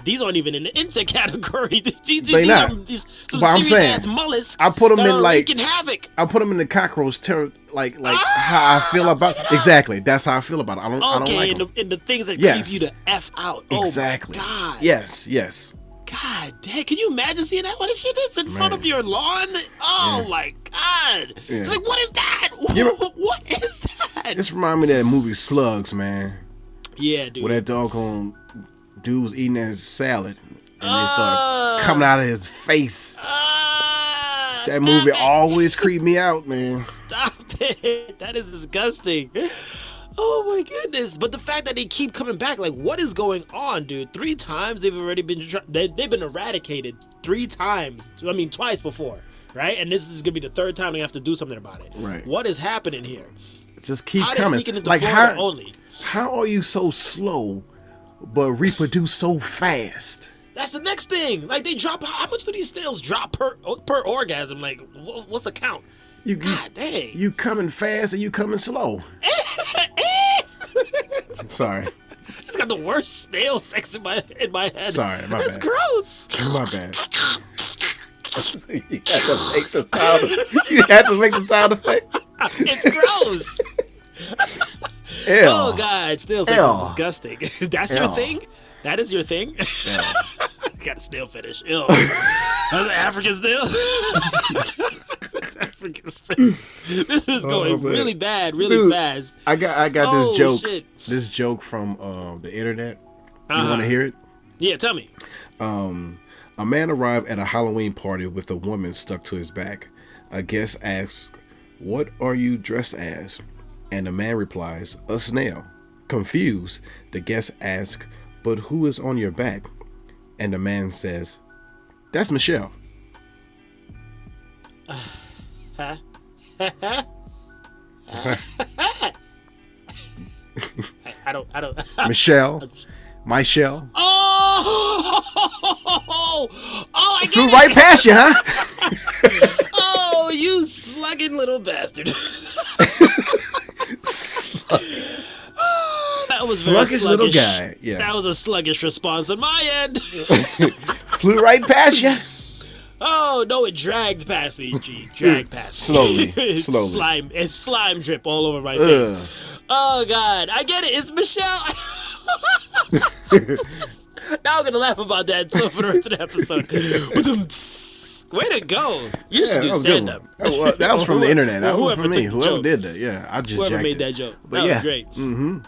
These aren't even in the insect category. They not. Some serious ass mollusks. I put them in wreaking havoc. I put them in the cockroach like how I feel about exactly. That's how I feel about it. I don't like them. And the things that keep you the F out. Exactly. Oh my God. Yes. God damn, can you imagine seeing that when the shit is in front of your lawn? Oh my God. Yeah. It's like, what is that? What is that? This reminds me of that movie Slugs, man. Yeah, dude. Where that doggone dude was eating his salad and they started coming out of his face. That movie always creeped me out, man. Stop it. That is disgusting. Oh my goodness! But the fact that they keep coming back, like, what is going on, dude? 3 times they've already been they've been eradicated 3 times. I mean, twice before, right? And this is gonna be the 3rd time they have to do something about it. Right? What is happening here? Just keep how coming. Sneaking into Florida only? How are you so slow, but reproduce so fast? That's the next thing. Like, they drop. How much do these snails drop per orgasm? Like, what's the count? God dang. You coming fast and you coming slow. I'm sorry. Just got the worst snail sex in my head. Sorry, my bad. That's gross. My bad. You had to make the sound effect. It's gross. Ew. Oh God, snail sex is disgusting. That's your thing? That is your thing? Got a snail fetish. Ew. That's an African snail. That's African snail. This is going really bad, really fast. I got this joke. Shit. This joke from the internet. You want to hear it? Yeah, tell me. A man arrived at a Halloween party with a woman stuck to his back. A guest asks, "What are you dressed as?" And the man replies, "A snail." Confused, the guest asks, "But who is on your back?" And the man says, "That's Michelle." I don't. Michelle. My shell. Oh, I flew right past you, huh? Oh slugging little bastard. That was sluggish little guy. Yeah, that was a sluggish response on my end. Flew right past you. Oh no, it dragged past me. Gee, dragged past slowly. It's slime drip all over my face. Oh God, I get it. It's Michelle. Now I'm gonna laugh about that for the rest of the episode. Way to go! You should do stand up. Well, that was from the internet. That was from me. Whoever joke. did that, yeah, I just whoever made that joke. But that was great. Mm-hmm.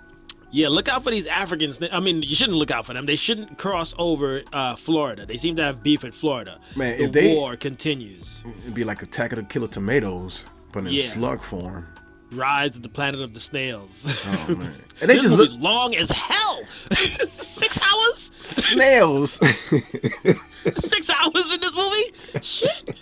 Yeah, look out for these Africans. I mean, you shouldn't look out for them. They shouldn't cross over Florida. They seem to have beef with Florida. Man, the if they, war continues. It'd be like Attack of the Killer Tomatoes, but in slug form. Rise of the Planet of the Snails. Oh man! And they this just movie's long as hell. 6 hours. Snails. 6 hours in this movie. Shit.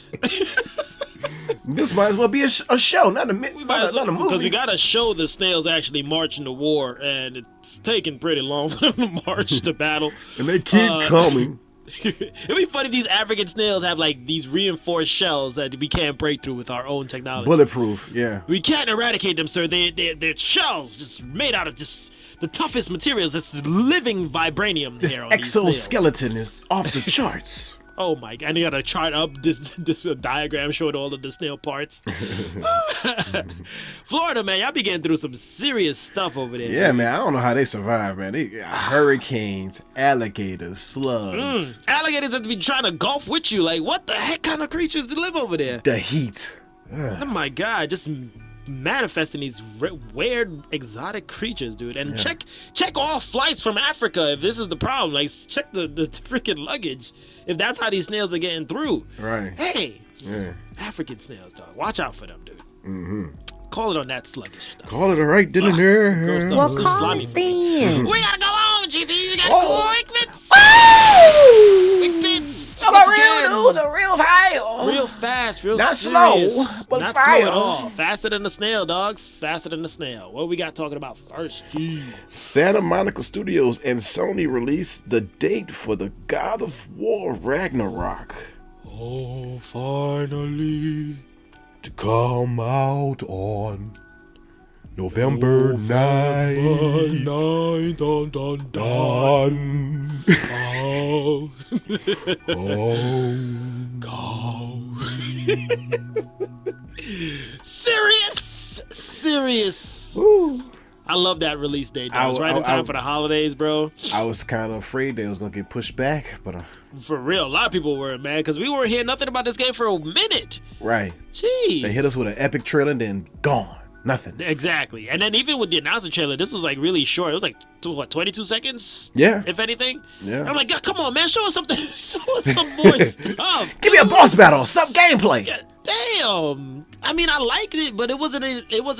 This might as well be a show, not a movie. Because we gotta show the snails actually marching to war, and it's taking pretty long for them to march to battle. And they keep coming. It'd be funny if these African snails have like these reinforced shells that we can't break through with our own technology. Bulletproof, yeah. We can't eradicate them, sir. They're shells just made out of just the toughest materials. This living vibranium. This here on exoskeleton is off the charts. Oh my God! And you gotta chart up this diagram showing all of the snail parts. Florida, man, y'all be getting through some serious stuff over there. Yeah, man, I don't know how they survive, man. They got hurricanes, alligators, slugs. Alligators have to be trying to golf with you. Like, what the heck kind of creatures live over there? The heat. Oh my God! Just manifesting these weird exotic creatures, dude. And check all flights from Africa if this is the problem. Like, check the freaking luggage if that's how these snails are getting through. Right. Hey, African snails, dog. Watch out for them, dude. Mm-hmm. Call it on that sluggish stuff. Call it a right dinner there. Well, call it then. We gotta go on, GP. We got quick bits. Quick bits. Talk about real news, a real file. Real fast, real not serious. Slow, but not fire. Slow at all. Faster than the snail, dogs. Faster than the snail. What we got talking about first? Jeez. Santa Monica Studios and Sony released the date for the God of War Ragnarok. Oh, finally. To come out on November 9th. Dun, dun, dun. Oh. Oh. Serious. Woo. I love that release date. It was right in time for the holidays, bro. I was kind of afraid they was gonna get pushed back, but for real, a lot of people were mad because we weren't hearing nothing about this game for a minute. Right. Jeez. They hit us with an epic trailer, then gone. Nothing. Exactly. And then even with the announcement trailer, this was like really short. It was like 22 seconds? Yeah. If anything. Yeah. I'm like, God, come on, man, show us something. Show us some more stuff. Give me a boss battle, some gameplay. God, damn. I mean, I liked it, but it wasn't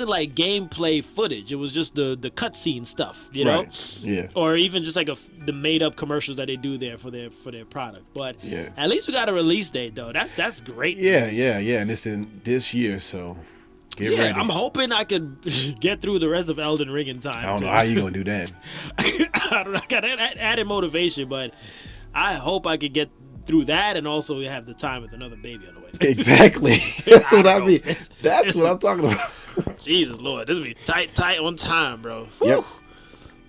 like gameplay footage. It was just the cutscene stuff, you know? Right. Yeah. Or even just like the made up commercials that they do there for their product. But yeah. At least we got a release date though. That's great. Yeah, news. yeah. And it's in this year, so get ready. I'm hoping I could get through the rest of Elden Ring in time. I don't know how you gonna do that. I don't know. I got added motivation, but I hope I could get through that and also have the time with another baby on the way. Exactly. That's what I mean. That's what I'm talking about. Jesus Lord, this will be tight on time, bro. Whew. Yep.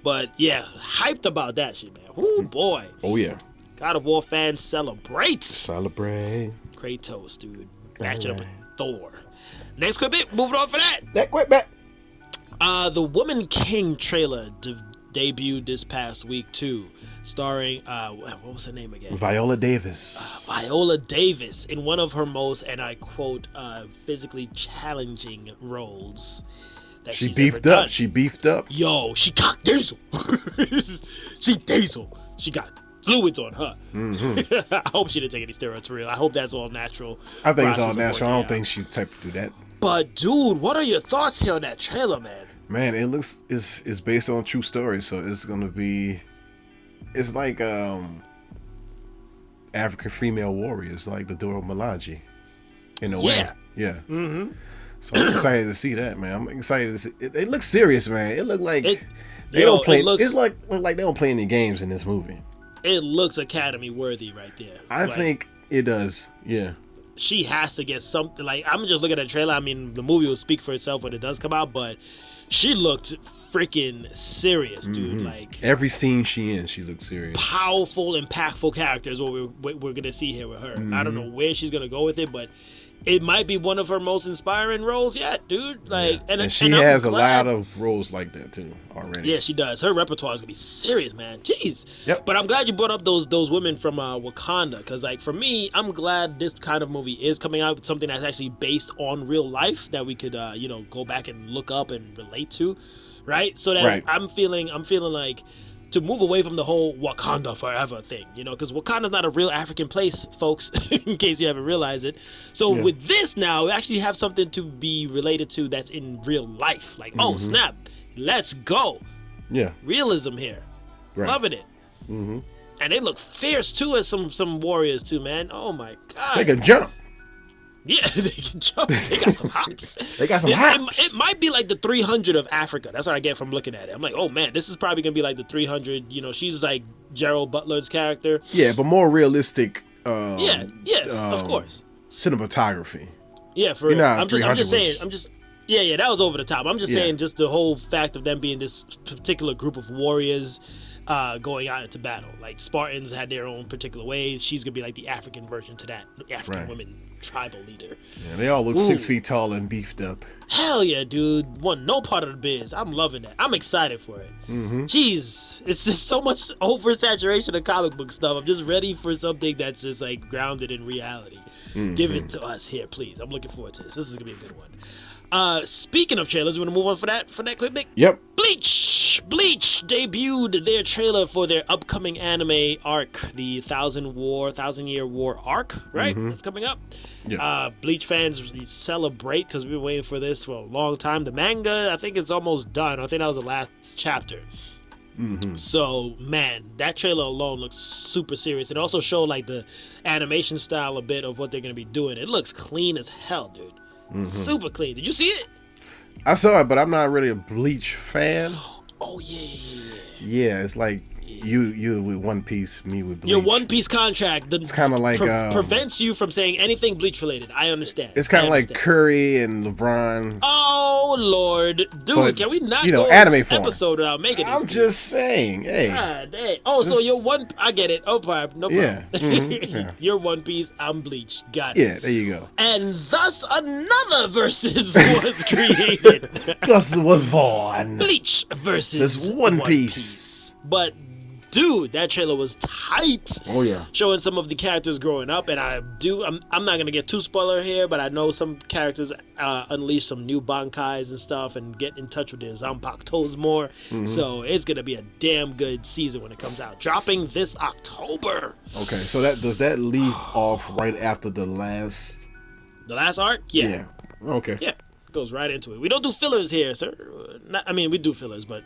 But yeah, hyped about that shit, man. Whoo boy. Oh yeah. God of War fans celebrate. Kratos, dude. Matching up with Thor. Next quick bit, moving on for that. That quick bit. The Woman King trailer debuted this past week too, starring what was her name again? Viola Davis. Viola Davis in one of her most, and I quote, physically challenging roles that She she's beefed ever up. done. She beefed up. Yo, she got diesel. She diesel. She got fluids on her. Mm-hmm. I hope she didn't take any steroids for real. I hope that's all natural. I think it's all natural. I don't think she's the type to do that. But dude, what are your thoughts here on that trailer, man? Man, it looks it's based on a true story, so it's gonna be, it's like African female warriors, like the Dora Milaje, in a way. Yeah. Mm-hmm. So I'm excited to see that, man. I'm excited to see it. Looks serious, man. It looked like they don't play. It's like they don't play any games in this movie. It looks Academy worthy right there. I think it does. Yeah. she has to get something. Like, I'm just looking at the trailer. I mean, the movie will speak for itself when it does come out, but she looked freaking serious, dude. Like, every scene she in, she looks serious. Powerful, impactful character is what we're gonna see here with her. I don't know where she's gonna go with it, but it might be one of her most inspiring roles yet, dude. Like, and she has a lot of roles like that too already. Yeah, she does. Her repertoire is gonna be serious, man. Jeez. Yep. But I'm glad you brought up those women from Wakanda, because like for me, I'm glad this kind of movie is coming out with something that's actually based on real life that we could go back and look up and relate to, right? So that I'm feeling like, to move away from the whole Wakanda forever thing, because Wakanda's not a real African place, folks, in case you haven't realized it. So with this now, we actually have something to be related to that's in real life. Like, oh, snap, let's go. Yeah. Realism here. Right. Loving it. And they look fierce, too, as some warriors, too, man. Oh, my God. They can jump. Yeah, they can jump. They got some hops. Hops. It might be like the 300 of Africa. That's what I get from looking at it. I'm like, oh man, this is probably gonna be like the 300. She's like Gerald Butler's character. Yeah, but more realistic. Of course. Cinematography. Yeah, for real. I'm just saying. Yeah, that was over the top. I'm just saying, just the whole fact of them being this particular group of warriors. Going out into battle. Like, Spartans had their own particular way. She's gonna be like the African version to that. African women tribal leader. Yeah, they all look 6 feet tall and beefed up. Hell yeah, dude. No part of the biz. I'm loving that. I'm excited for it. Jeez. It's just so much oversaturation of comic book stuff. I'm just ready for something that's just like grounded in reality. Give it to us here, please. I'm looking forward to this. This is gonna be a good one. Speaking of trailers, we want to move on for that quick bit? Yep. Bleach debuted their trailer for their upcoming anime arc, the 1,000-year war arc, right? That's coming up. Yeah. Bleach fans celebrate because we've been waiting for this for a long time. The manga, I think it's almost done. I think that was the last chapter. So, man, that trailer alone looks super serious. It also showed like the animation style a bit of what they're going to be doing. It looks clean as hell, dude. Super clean. Did you see it? I saw it, but I'm not really a Bleach fan. Oh yeah. Yeah, it's like you with One Piece, me with Bleach. Your One Piece contract. It's kind of like prevents you from saying anything Bleach related. I understand. It's kind of like Curry and LeBron. Oh Lord, dude, but, can we not go anime this episode without making this? I'm just saying, hey. God, hey. Oh, so you're one. I get it. Oh, no problem. Yeah. You're One Piece. I'm Bleach. Got it. Yeah, there you go. And thus another versus was created. Thus was born. Bleach versus One Piece. But dude, that trailer was tight. Oh yeah. Showing some of the characters growing up, and I'm not gonna get too spoiler here, but I know some characters unleash some new bankais and stuff and get in touch with their Zanpakutos more. So it's gonna be a damn good season when it comes out. Dropping this October. Okay, so does that leave off right after the last arc? Yeah. Okay. Yeah. Goes right into it. We don't do fillers here, sir. We do fillers, but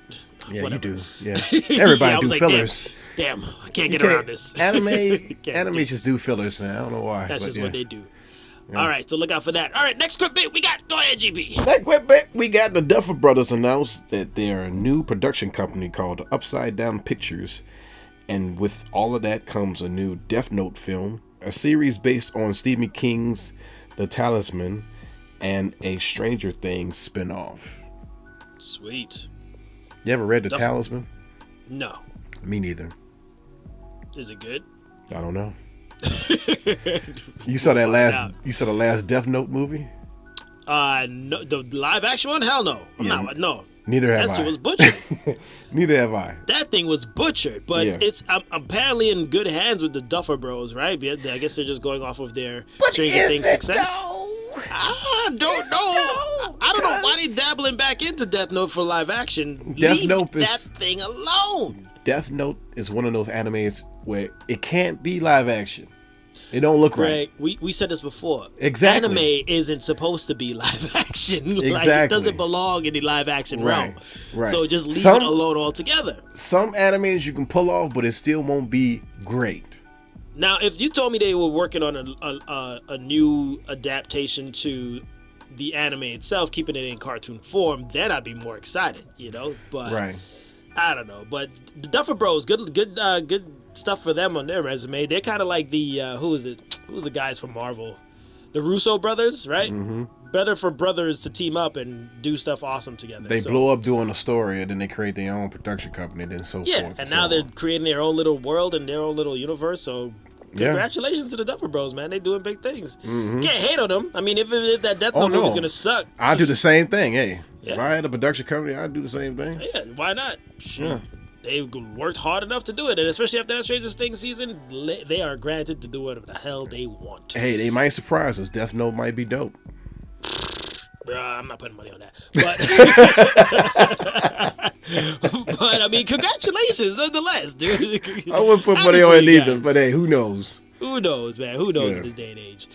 whatever. You do. Yeah, everybody do fillers. Damn, I can't get around this. Anime just do fillers, man. I don't know why. That's just what they do. Yeah. All right, so look out for that. All right, next quick bit we got. Go ahead, GP. Next quick bit we got. The Duffer Brothers announced that they're a new production company called Upside Down Pictures, and with all of that comes a new Death Note film, a series based on Stephen King's The Talisman, and a Stranger Things spinoff. Sweet. You ever read The Talisman? No. Me neither. Is it good? I don't know. You saw the last Death Note movie? No, the live action one? Hell no. No. Neither have I. That shit was butchered. Neither have I. That thing was butchered, but it's apparently in good hands with the Duffer Bros, right? I guess they're just going off of their Stranger Things success. I don't know. I don't know why they dabbling back into Death Note for live action. Leave that thing alone. Death Note is one of those animes where it can't be live action. It don't look right. We said this before. Exactly. Anime isn't supposed to be live action. Like, it doesn't belong in the live action realm. Right. So just leave it alone altogether. Some animes you can pull off, but it still won't be great. Now, if you told me they were working on a new adaptation to the anime itself, keeping it in cartoon form, then I'd be more excited, But I don't know. But the Duffer Bros, good stuff for them on their resume. They're kind of like the who was the guys from Marvel? the Russo brothers, right? Better for brothers to team up and do stuff awesome together. They blow up doing a story, and then they create their own production company, and then so forth. Yeah, and now they're creating their own little world and their own little universe. So congratulations to the Duffer Bros, man. They doing big things. Can't hate on them. I mean, if that Death Note movie's gonna suck, I do the same thing. Hey, if I had a production company, I'd do the same thing. Yeah, why not? Sure. They worked hard enough to do it, and especially after that Stranger Things season, they are granted to do whatever the hell they want. Hey, they might surprise us. Death Note might be dope. I'm not putting money on that, but I mean, congratulations nonetheless, dude. I wouldn't put money on it either, but hey, who knows? Who knows, man? Who knows in this day and age?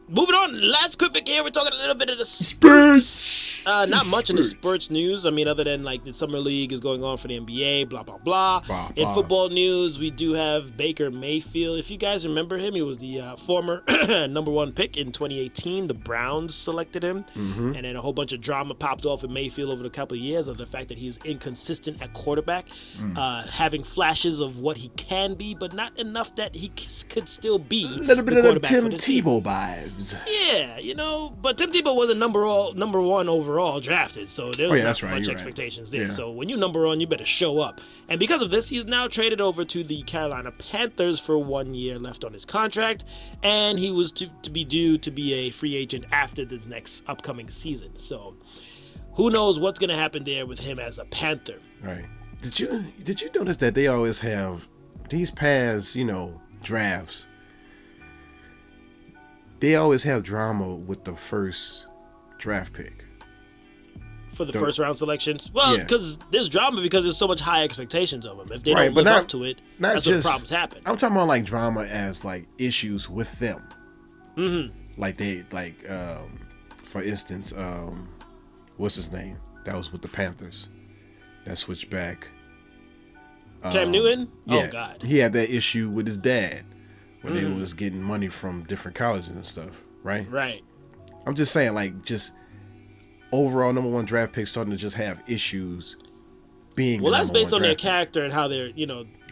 Moving on, last quick bit here, we're talking a little bit of the spurts. Not much in the spurts news. I mean, other than like the summer league is going on for the NBA, blah blah blah. In football news, we do have Baker Mayfield. If you guys remember him, he was the former number 1 pick in 2018. The Browns selected him, and then a whole bunch of drama popped off with Mayfield over the couple of years of the fact that he's inconsistent at quarterback, having flashes of what he can be, but not enough that he could still be a little bit of Tim Tebow vibes. Yeah, but Tim Tebow wasn't number 1 overall drafted, so there was not much expectations there. So when you number 1, you better show up. And because of this, he's now traded over to the Carolina Panthers for 1 year left on his contract, and he was to be due to be a free agent after the next upcoming season. So who knows what's going to happen there with him as a Panther. Right. Did you notice that they always have these past, drafts? They always have drama with the first draft pick. For the first round selections? Well, because there's drama because there's so much high expectations of them. If they don't live up to it, that's where the problems happen. I'm talking about like drama as like issues with them. Like for instance, what's his name? That was with the Panthers. That switched back. Cam Newton? Yeah, oh, God. He had that issue with his dad when they was getting money from different colleges and stuff, right? Right. I'm just saying, like, just overall number 1 draft pick starting to just have issues being. Well, that's based on their character and how they're,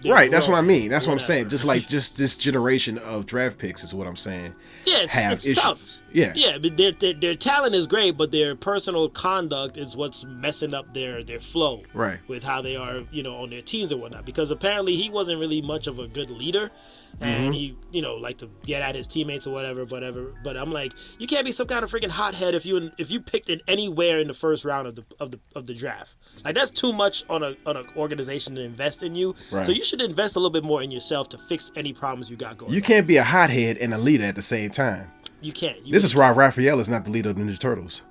right. That's what I mean. That's what I'm saying. Just like this generation of draft picks is what I'm saying. Yeah, it's tough. Yeah, but their talent is great, but their personal conduct is what's messing up their flow. Right. With how they are, on their teams and whatnot. Because apparently he wasn't really much of a good leader. And he, liked to get at his teammates or whatever. But I'm like, you can't be some kind of freaking hothead if you picked it anywhere in the first round of the draft. Like, that's too much on an organization to invest in you. Right. So you should invest a little bit more in yourself to fix any problems you got going. You can't be a hothead and a leader at the same time. You can't. This is why Raphael is not the leader of the Ninja Turtles.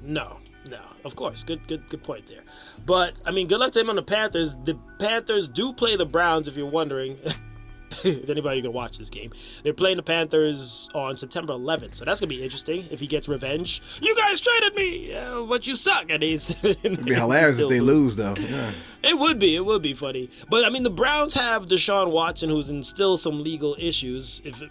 No, of course. Good point there. But I mean, good luck to him on the Panthers. The Panthers do play the Browns, if you're wondering. If anybody can watch this game, they're playing the Panthers on September 11th, so that's gonna be interesting. If he gets revenge, you guys traded me, but you suck. And it'd be hilarious if they lose, though. Yeah. It would be funny. But I mean, the Browns have Deshaun Watson, who's in still some legal issues. If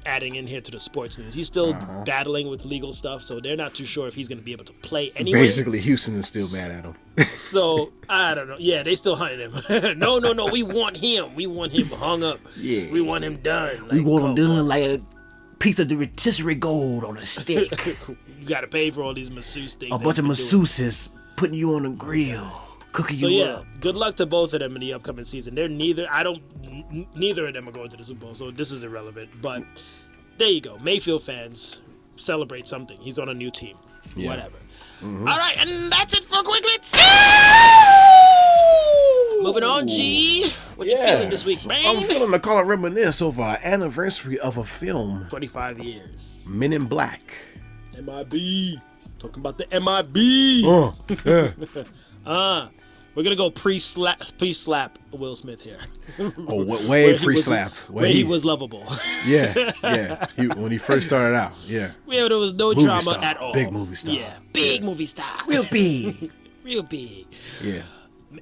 adding in here to the sports news, he's still battling with legal stuff, so they're not too sure if he's going to be able to play anyway. Basically, Houston is still mad at him. So I don't know. Yeah, they still hunting him. No, we want him. We want him hung up. Yeah, we want him done. Like, we want him done like a piece of the rotisserie gold on a stick. He's got to pay for all these masseuse things. A bunch of masseuses putting you on a grill, cooking you up. Good luck to both of them in the upcoming season. Neither of them are going to the Super Bowl, so this is irrelevant. But there you go. Mayfield fans, celebrate something. He's on a new team. Yeah. Whatever. All right, and that's it for Quick Bits. Moving on, G. What you feeling this week, man? I'm feeling to call it reminisce over our anniversary of a film. 25 years. Men in Black. MIB. Talking about the MIB. We're going to go pre-slap Will Smith here. Oh, way pre-slap. Where he was lovable. Yeah. When he first started out, yeah. Well, there was no movie drama star. at all. Big movie star. Yeah, big movie star. Real big. Real big. Yeah.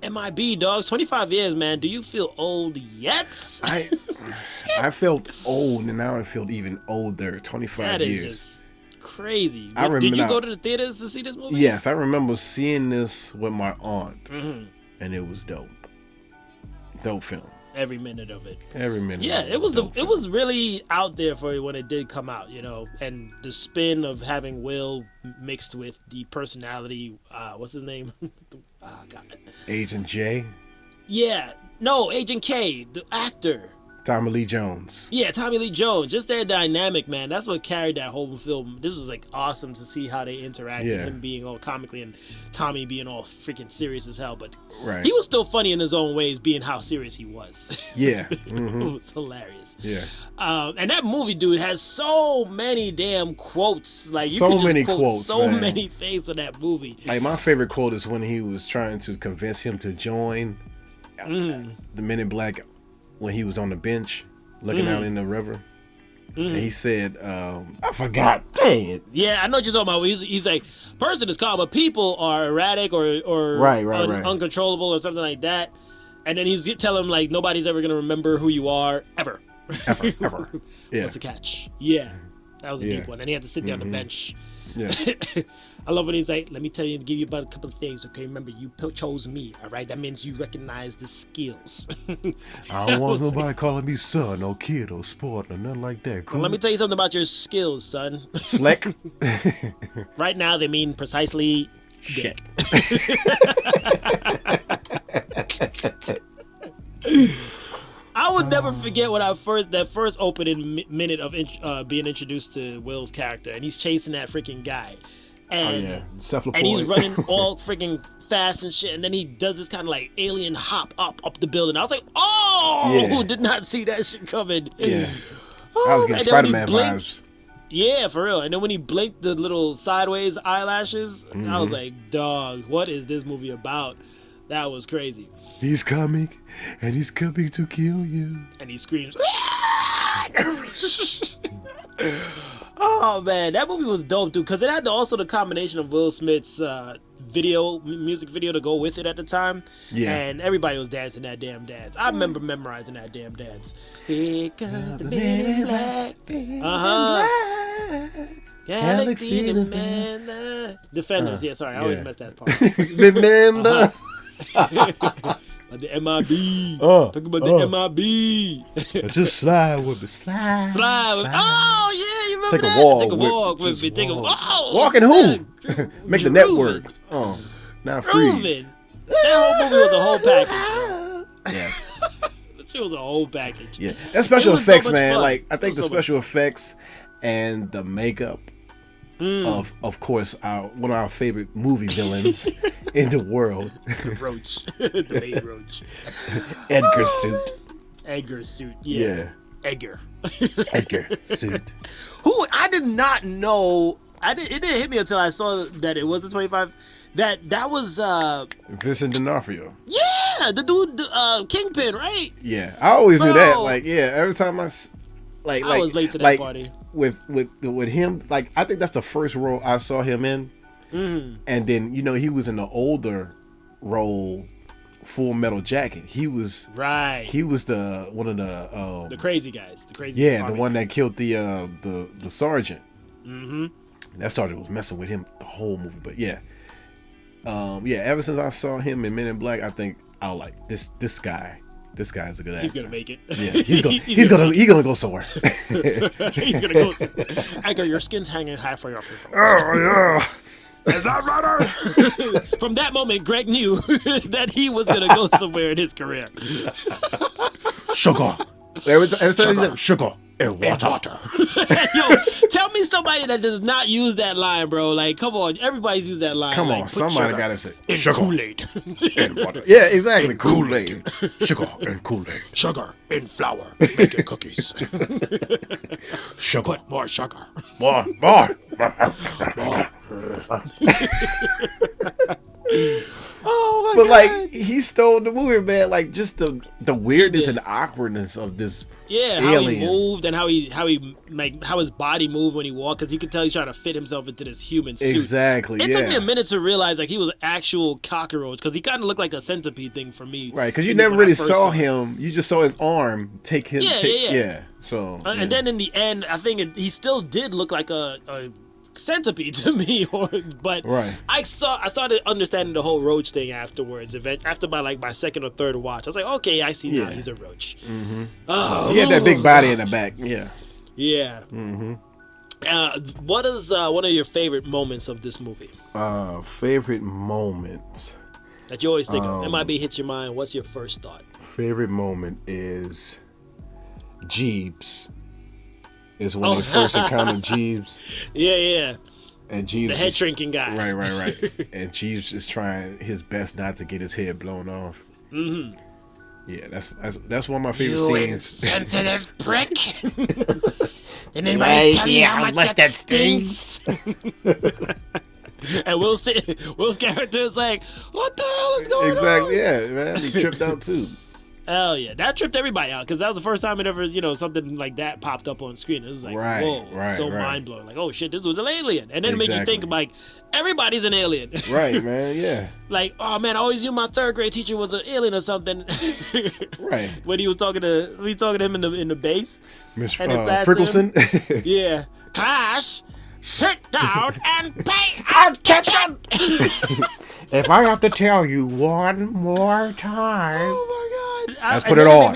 MIB, dogs, 25 years, man. Do you feel old yet? I felt old, and now I feel even older. 25 years. That is just crazy. Did you go to the theaters to see this movie? Yes, I remember seeing this with my aunt, and it was dope. Dope film. every minute of it. Every minute. Yeah, it was really out there for you when it did come out, and the spin of having Will mixed with the personality. What's his name? God. Agent J. Yeah, no, Agent K, the actor. Tommy Lee Jones. Yeah, Tommy Lee Jones. Just their dynamic, man. That's what carried that whole film. This was like awesome to see how they interacted. Yeah. Him being all comically and Tommy being all freaking serious as hell. But Right. he was still funny in his own ways, being how serious he was. Yeah. It was hilarious. Yeah. And that movie, dude, has so many damn quotes. Like you So could just many quote quotes, so man. many things for that movie. Like my favorite quote is when he was trying to convince him to join the Men in Black when he was on the bench looking out in the river. And he said, I forgot. Dang it. Yeah, I know what you're talking about. He's like, person is calm, but people are erratic or Right. uncontrollable or something like that. And then he's telling him, like, nobody's ever going to remember who you are, ever. Ever. Yeah. What's the catch? Yeah. That was a Yeah. deep one. And he had to sit down on the bench. Yeah. I love when he's like, let me tell you and give you about a couple of things. Okay, remember, you chose me, all right? That means you recognize the skills. I don't want nobody calling me son or kid or sport or nothing like that. Cool. Let me tell you something about your skills, son. Slick. Right now, they mean precisely Shit. I would never forget when that first opening minute of being introduced to Will's character, and he's chasing that freaking guy, and he's running all freaking fast and shit, and then he does this kind of like alien hop up the building. I was like, oh, did not see that shit coming. Yeah, I was getting Spider-Man vibes. Yeah, for real. And then when he blinked the little sideways eyelashes, I was like, dog, what is this movie about? That was crazy. He's coming, and he's coming to kill you. And he screams. Oh, man. That movie was dope, dude, because it had also the combination of Will Smith's music video to go with it at the time. Yeah. And everybody was dancing that damn dance. I remember memorizing that damn dance. Here comes the Men in Black. Galaxy Defenders. Yeah, sorry. I always mess that part. Remember. The MIB. Talk about the MIB. Just slide with me. Slide with me. Oh, yeah, you remember Take that? a walk. Take a walk with me. Take a walk. Walking who? Make the network. Oh, now free. Grooving. That whole movie was a whole package. Yeah. That shit was a whole package. Yeah. That special effects, so man. fun. Like, I think the special effects and the makeup of course, one of our favorite movie villains in the world. The Roach. The main Roach. Edgar suit. Edgar suit, yeah. Edgar. Edgar suit. Who I did not know. It didn't hit me until I saw that it was the 25. That was Vincent D'Onofrio. Yeah, the dude, Kingpin, right? Yeah, I always knew that. Like, yeah, every time I was late to that party. With him, like, I think that's the first role I saw him in. And then he was in the older role, Full Metal Jacket. He was the one of the crazy guys, the crazy. Yeah, the one that killed the sergeant. That sergeant was messing with him the whole movie. But yeah, ever since I saw him in Men in Black, I think I was like this guy. This guy's a good actor. He's gonna make it. Yeah, he's gonna go somewhere. He's gonna go somewhere. Edgar, your skin's hanging halfway off your bones. Oh yeah. Is that right? From that moment, Greg knew that he was gonna go somewhere in his career. Sugar. Every time he said sugar and water. Yo, tell me somebody that does not use that line, bro. Like, come on, everybody's used that line. Come like, on, somebody gotta say sugar. Kool-Aid and water. Yeah, exactly. Kool-Aid. Sugar and Kool-Aid. Sugar in flour, making cookies. Sugar. Put more sugar. More. Oh my God. But like he stole the movie, man. Like, just the weirdness and awkwardness of this. Yeah, alien. How he moved and how his body moved when he walked, because you could tell he's trying to fit himself into this human suit. Exactly. It took me a minute to realize like he was an actual cockroach, because he kind of looked like a centipede thing for me. Right, because you never really saw him. You just saw his arm take him. Yeah. So and then in the end, I think he still did look like a centipede to me, but Right. I started understanding the whole roach thing afterwards. After my second or third watch, I was like, okay, I see now he's a roach. Oh, He had that big body in the back. Yeah. Yeah. What is one of your favorite moments of this movie Favorite moment. that you always think of? MIB hits your mind. What's your first thought? Favorite moment is Jeeves. Is when they first encountered Jeeves. Yeah. And Jeeves, the head shrinking guy. Right. And Jeeves is trying his best not to get his head blown off. Mm-hmm. Yeah, that's one of my favorite scenes. Insensitive prick. Did anybody tell you how much that stings? And Will's character is like, what the hell is going on? Exactly, yeah, man. He tripped out too. Hell yeah, that tripped everybody out because that was the first time it ever, something like that popped up on screen. It was like, whoa, so mind blowing. Like, oh shit, this was an alien, and then it made you think like everybody's an alien. Right, man, yeah. Like, oh man, I always knew my third grade teacher was an alien or something. Right. When he was talking to him in the base, Miss Frickelson. Yeah, class, sit down and pay attention. If I have to tell you one more time. Oh my god. Let's put it on.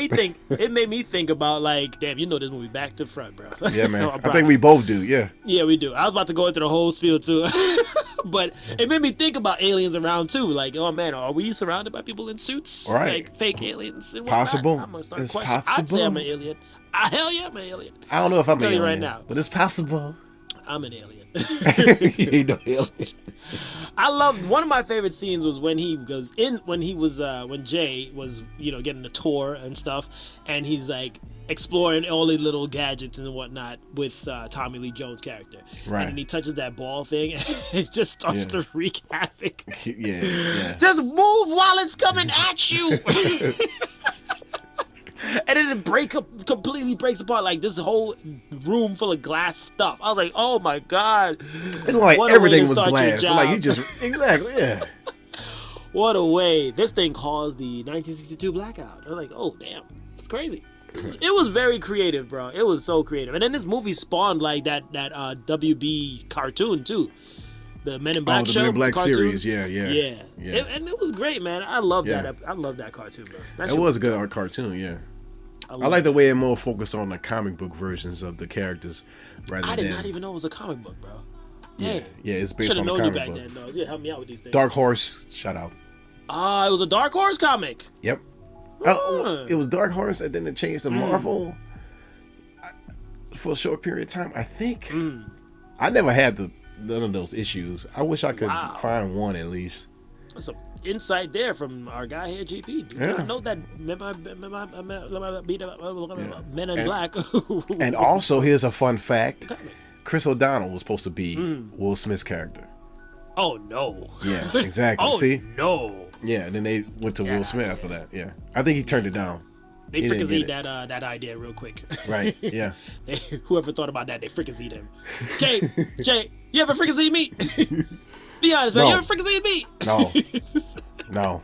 It made me think about like, damn, you know this movie back to front, bro. Yeah, man. I think we both do, yeah. Yeah, we do. I was about to go into the whole spiel too. But it made me think about aliens around too. Like, oh man, are we surrounded by people in suits? Right. Like fake aliens and whatnot? Possible. I'm gonna start It's questioning. possible. I'd say I'm an alien. Hell yeah, I'm an alien. I don't know if I'm an tell alien you right now. but it's possible. I'm an alien. You ain't no alien. I loved one of my favorite scenes was when Jay was getting a tour and stuff, and he's like exploring all the little gadgets and whatnot with Tommy Lee Jones' character, Right. and then he touches that ball thing and it just starts to wreak havoc. Yeah. Just move while it's coming at you. And then it completely breaks apart, like this whole room full of glass stuff. I was like, oh my god. And like What a everything way to was start your glass. So, like job. you just exactly, yeah. What a way. This thing caused the 1962 blackout. I'm like, oh damn, it's crazy. It was very creative, bro. It was so creative. And then this movie spawned like that WB cartoon too. The Men in Black show. Men in Black cartoon. series, yeah. And it was great, man. I love Yeah. that. I love that cartoon, bro. It was a good cartoon, yeah. I like the way it more focused on the comic book versions of the characters rather than. I did not even know it was a comic book, bro. Dang. Yeah, it's based Should on have the known comic you book. back then, though. Yeah, help me out with these things. Dark Horse, shout out. It was a Dark Horse comic. Yep. Ah. It was Dark Horse, and then it changed to Marvel for a short period of time. I think. I never had none of those issues. I wish I could find one at least. That's some insight there from our guy here, GP. You didn't know that Men in Black. And also, here's a fun fact: Chris O'Donnell was supposed to be Will Smith's character. Oh no. Yeah, exactly. Oh See? no. Yeah, and then they went to Will Smith after that. Yeah, I think he turned it down. They He didn't fricasseed get that idea real quick. Right. Yeah. Whoever thought about that, they fricasseed him. Jay, you ever fricasseed meat? Be honest, man. No. You ever fricasseed meat? No.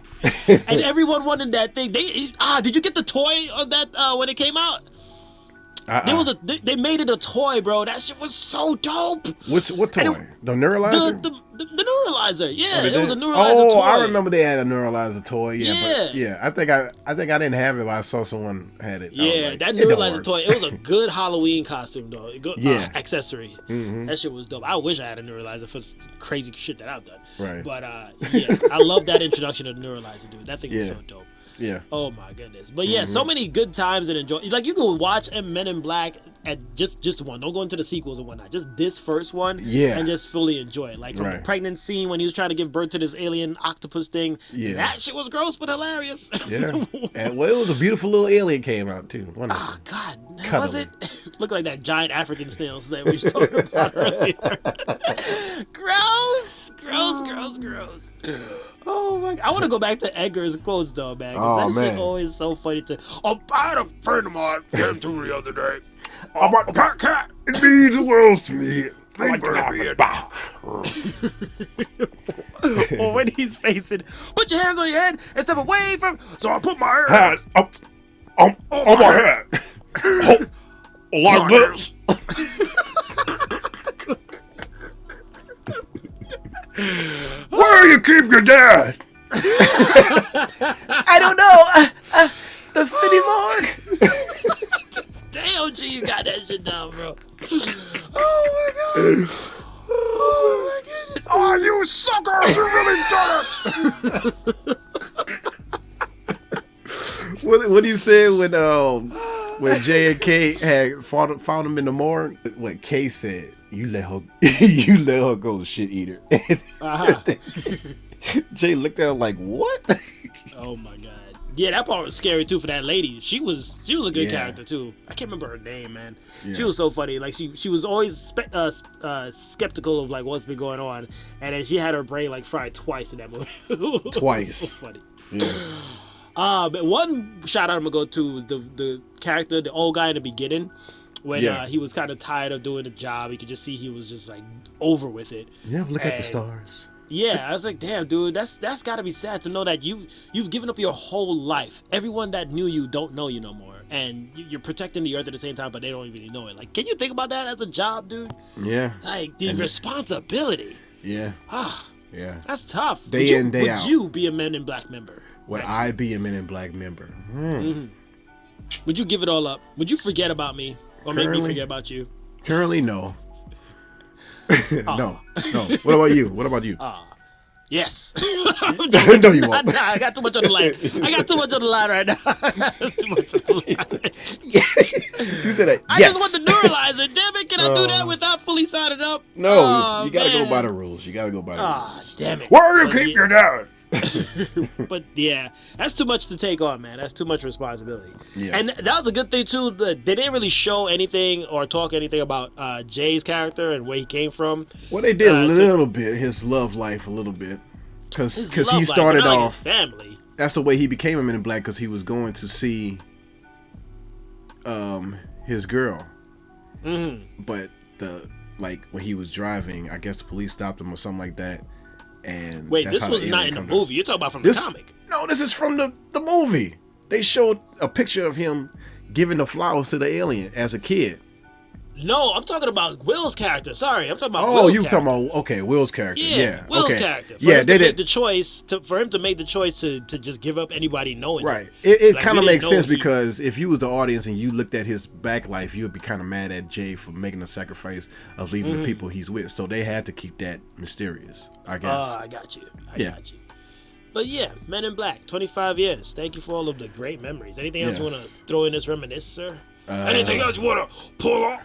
And everyone wanted that thing. Did you get the toy of that when it came out? They made it a toy, bro. That shit was so dope. What toy? The neuralizer? The neuralizer. Yeah, it was a neuralizer toy. I remember they had a neuralizer toy. Yeah, Yeah. but yeah. I think I didn't have it, but I saw someone had it. Yeah, like, that it don't neuralizer work. toy. It was a good Halloween costume, though. A good accessory. Mm-hmm. That shit was dope. I wish I had a neuralizer for some crazy shit that I've done. Right. But yeah, I love that introduction of the neuralizer, dude. That thing was so dope. Yeah. Oh my goodness. But yeah, so many good times and enjoy. Like you can watch Men in Black at just one. Don't go into the sequels and whatnot. Just this first one. Yeah. And just fully enjoy it. Like from the pregnant scene when he was trying to give birth to this alien octopus thing. Yeah. That shit was gross but hilarious. Yeah. And it was a beautiful little alien came out too. Oh God, was it? Looked like that giant African snails that we were talking about earlier. Gross. Oh my! I want to go back to Edgar's quotes though, man. 'Cause that shit always so funny to. I had a friend of mine came to me the other day. A pet cat. It means the world to me. Like to have it back. Or when he's facing, put your hands on your head and step away from. So I put my hands up on my head. Like this. Where you keep your dad? I don't know. The city morgue. Damn, G, you got that shit down, bro. Oh my god. Oh my goodness. Oh, you suckers! You really done it. What do you say when J and K had found him in the morgue? What K said? You let her go, shit eater. Jay looked at her like, what? Oh my god. Yeah, that part was scary too for that lady. She was a good character too. I can't remember her name, man. Yeah. She was so funny. Like she was always skeptical of like what's been going on, and then she had her brain like fried twice in that movie. Twice. So funny. Yeah. But one shout out I'm gonna go to the character, the old guy in the beginning. When he was kind of tired of doing the job, you could just see he was just like over with it. Yeah, look at the stars. Yeah, I was like, damn, dude, that's got to be sad to know that you've given up your whole life. Everyone that knew you don't know you no more, and you're protecting the earth at the same time, but they don't really know it. Like, can you think about that as a job, dude? Yeah. Like the responsibility. Yeah. Yeah. That's tough. Day in, day out. Would you be a Men in Black member? Would I be a Men in Black member? Mm-hmm. Would you give it all up? Would you forget about me? Or make me forget about you? Currently, no. No. What about you? Yes. No, you won't. Nah, I got too much on the line. Right now. I got too much on the line. You said that. I just want the neuralizer. Damn it, can I do that without fully signing up? No, you gotta go by the rules. Damn it. Where you keep your dad? But yeah, that's too much to take on, man. That's too much responsibility. Yeah. And that was a good thing too. They didn't really show anything or talk anything about Jay's character and where he came from. Well, they did a little bit, his love life a little bit, because he started off his family. That's the way he became a Men in Black, because he was going to see his girl. Mm-hmm. But when he was driving, I guess the police stopped him or something like that. And wait, this was not in the movie. You're talking about from the comic. No, this is from the movie. They showed a picture of him giving the flowers to the alien as a kid. No, I'm talking about Will's character. Sorry, I'm talking about Will's character. Talking about Will's character. Yeah, Will's character. For him to make the choice to just give up anybody knowing. Right. It kind of makes sense because if you was the audience and you looked at his back life, you would be kind of mad at Jay for making a sacrifice of leaving the people he's with. So they had to keep that mysterious, I guess. I got you. I got you. But yeah, Men in Black, 25 years. Thank you for all of the great memories. Anything else you want to throw in this reminisce, sir? Anything else you want to pull off?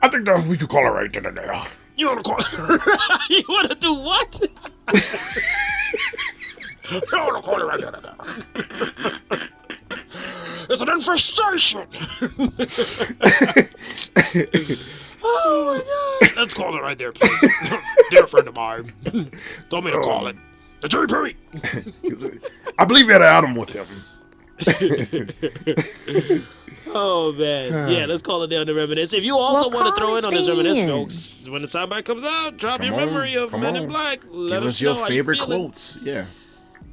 I think that's what you call it right there. You want to call it? You want to do what? You want to call it right there. It's an infestation. Oh my god. Let's call it right there, please. Dear friend of mine. Told me to call it. The JP. I believe you had an album with him. Oh man, yeah, let's call it down to reminisce. If you also want to throw in on this reminisce, folks, when the soundbite comes out, drop your memory of Men in Black. Let us know your favorite quotes. Yeah.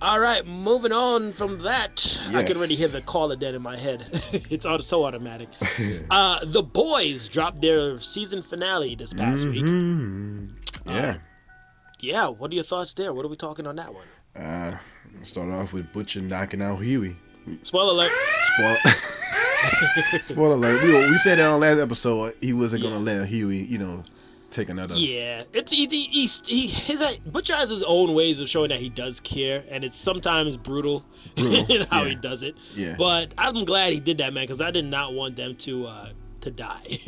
All right, moving on from that, yes. I can already hear the call it dead in my head. It's so automatic. The Boys dropped their season finale this past week. Yeah. Yeah. What are your thoughts there? What are we talking on that one? Start off with Butcher knocking out Huey. Spoiler alert. Spoiler alert. We said that on last episode. He wasn't gonna let Huey, take another. Yeah, Butcher has his own ways of showing that he does care, and it's sometimes brutal in how he does it. Yeah. But I'm glad he did that, man, because I did not want them to die.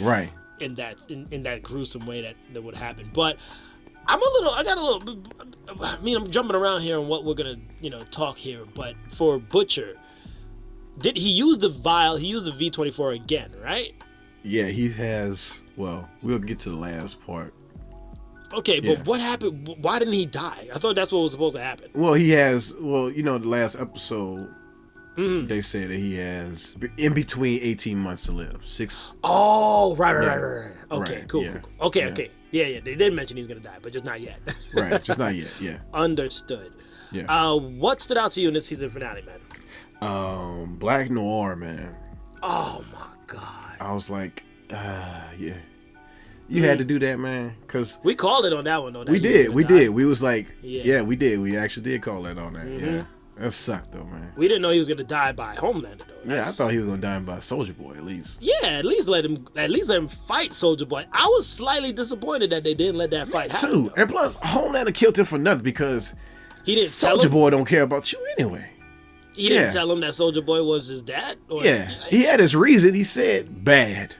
Right. In that gruesome way that would happen. But I'm jumping around here on what we're gonna, talk here. But for Butcher, did he use the vial? He used the V24 again, right? Yeah, he has. Well, we'll get to the last part. Okay, but what happened? Why didn't he die? I thought that's what was supposed to happen. Well, he has. Well, the last episode, they said that he has in between 18 months to live. 6. Oh, right. Okay, right, cool. yeah. Okay. Yeah. They did mention he's gonna die, but just not yet. Right, just not yet. Yeah. Understood. Yeah. What stood out to you in this season finale, man? Black Noir, man. Oh my god. I was like, yeah. You had to do that, man, because we called it on that one though. We did. We was like, yeah, we did. We actually did call that on that. Yeah, that sucked though, man. We didn't know he was gonna die by Homelander though. Yeah, I thought he was gonna die by Soldier Boy at least. Yeah, at least let him fight Soldier Boy. I was slightly disappointed that they didn't let that fight happen. Too, and plus Homelander killed him for nothing because he didn't. Soldier Boy don't care about you anyway. He didn't tell him that Soldier Boy was his dad? Or, yeah, he had his reason. He said bad.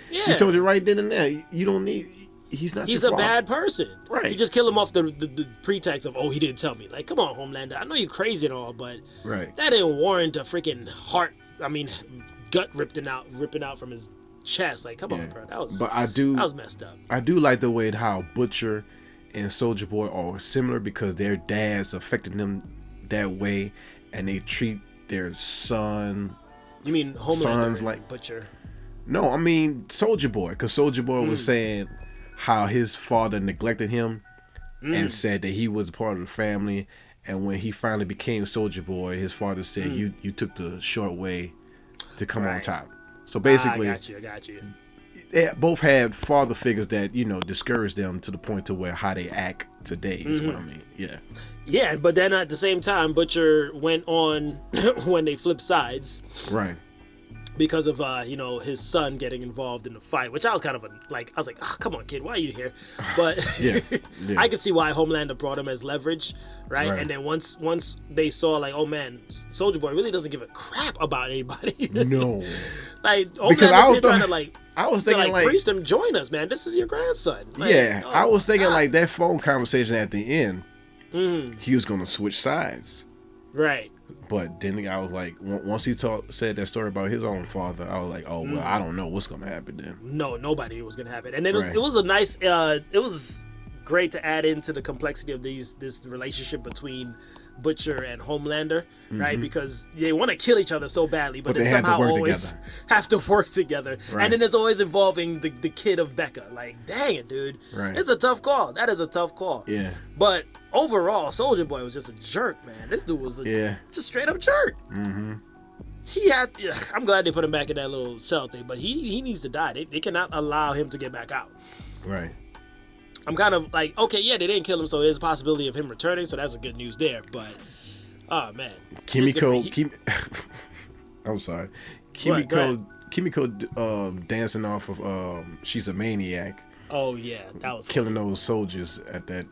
Yeah. He told you right then and there, you don't need, he's not He's your a bad person. Right. You just kill him off the pretext of, oh, he didn't tell me. Like, come on, Homelander. I know you're crazy and all, but that didn't warrant a freaking gut ripping out from his chest. Like, come on, bro. That was messed up. I do like the way how Butcher and Soldier Boy are similar because their dads affected them that way. And they treat their son. You mean Homelander like Butcher? No, I mean Soldier Boy, because Soldier Boy was saying how his father neglected him and said that he was a part of the family. And when he finally became Soldier Boy, his father said, "You took the short way to come on top." So basically, I got you. They both had father figures that discouraged them to the point to where how they act today is what I mean. Yeah. Yeah, but then at the same time, Butcher went on when they flipped sides. Right. Because of his son getting involved in the fight, which I was kind of I was like, oh, come on, kid, why are you here? But I could see why Homelander brought him as leverage, right? And then once they saw like, oh man, Soldier Boy really doesn't give a crap about anybody. No. Like Homelander's here trying to I was thinking priest him, join us, man. This is your grandson. Like, I was thinking like that phone conversation at the end, he was gonna switch sides. Right. But then I was like, once he said that story about his own father, I was like, oh, well, I don't know what's going to happen then. No, nobody was going to happen. And then it was a nice, it was great to add into the complexity of this relationship between Butcher and Homelander, right? Because they want to kill each other so badly, but they somehow always have to work together. Right. And then it's always involving the kid of Becca. Like, dang it, dude. Right. It's a tough call. That is a tough call. Yeah. But overall, Soldier Boy was just a jerk, man. This dude was just straight up jerk. Mm-hmm. I'm glad they put him back in that little cell thing, but he needs to die. They cannot allow him to get back out. Right. I'm kind of like, okay, yeah, they didn't kill him, so there's a possibility of him returning, so that's a good news there. But, oh man, I'm sorry, Kimiko dancing off of She's a Maniac. Oh yeah, that was killing those soldiers at that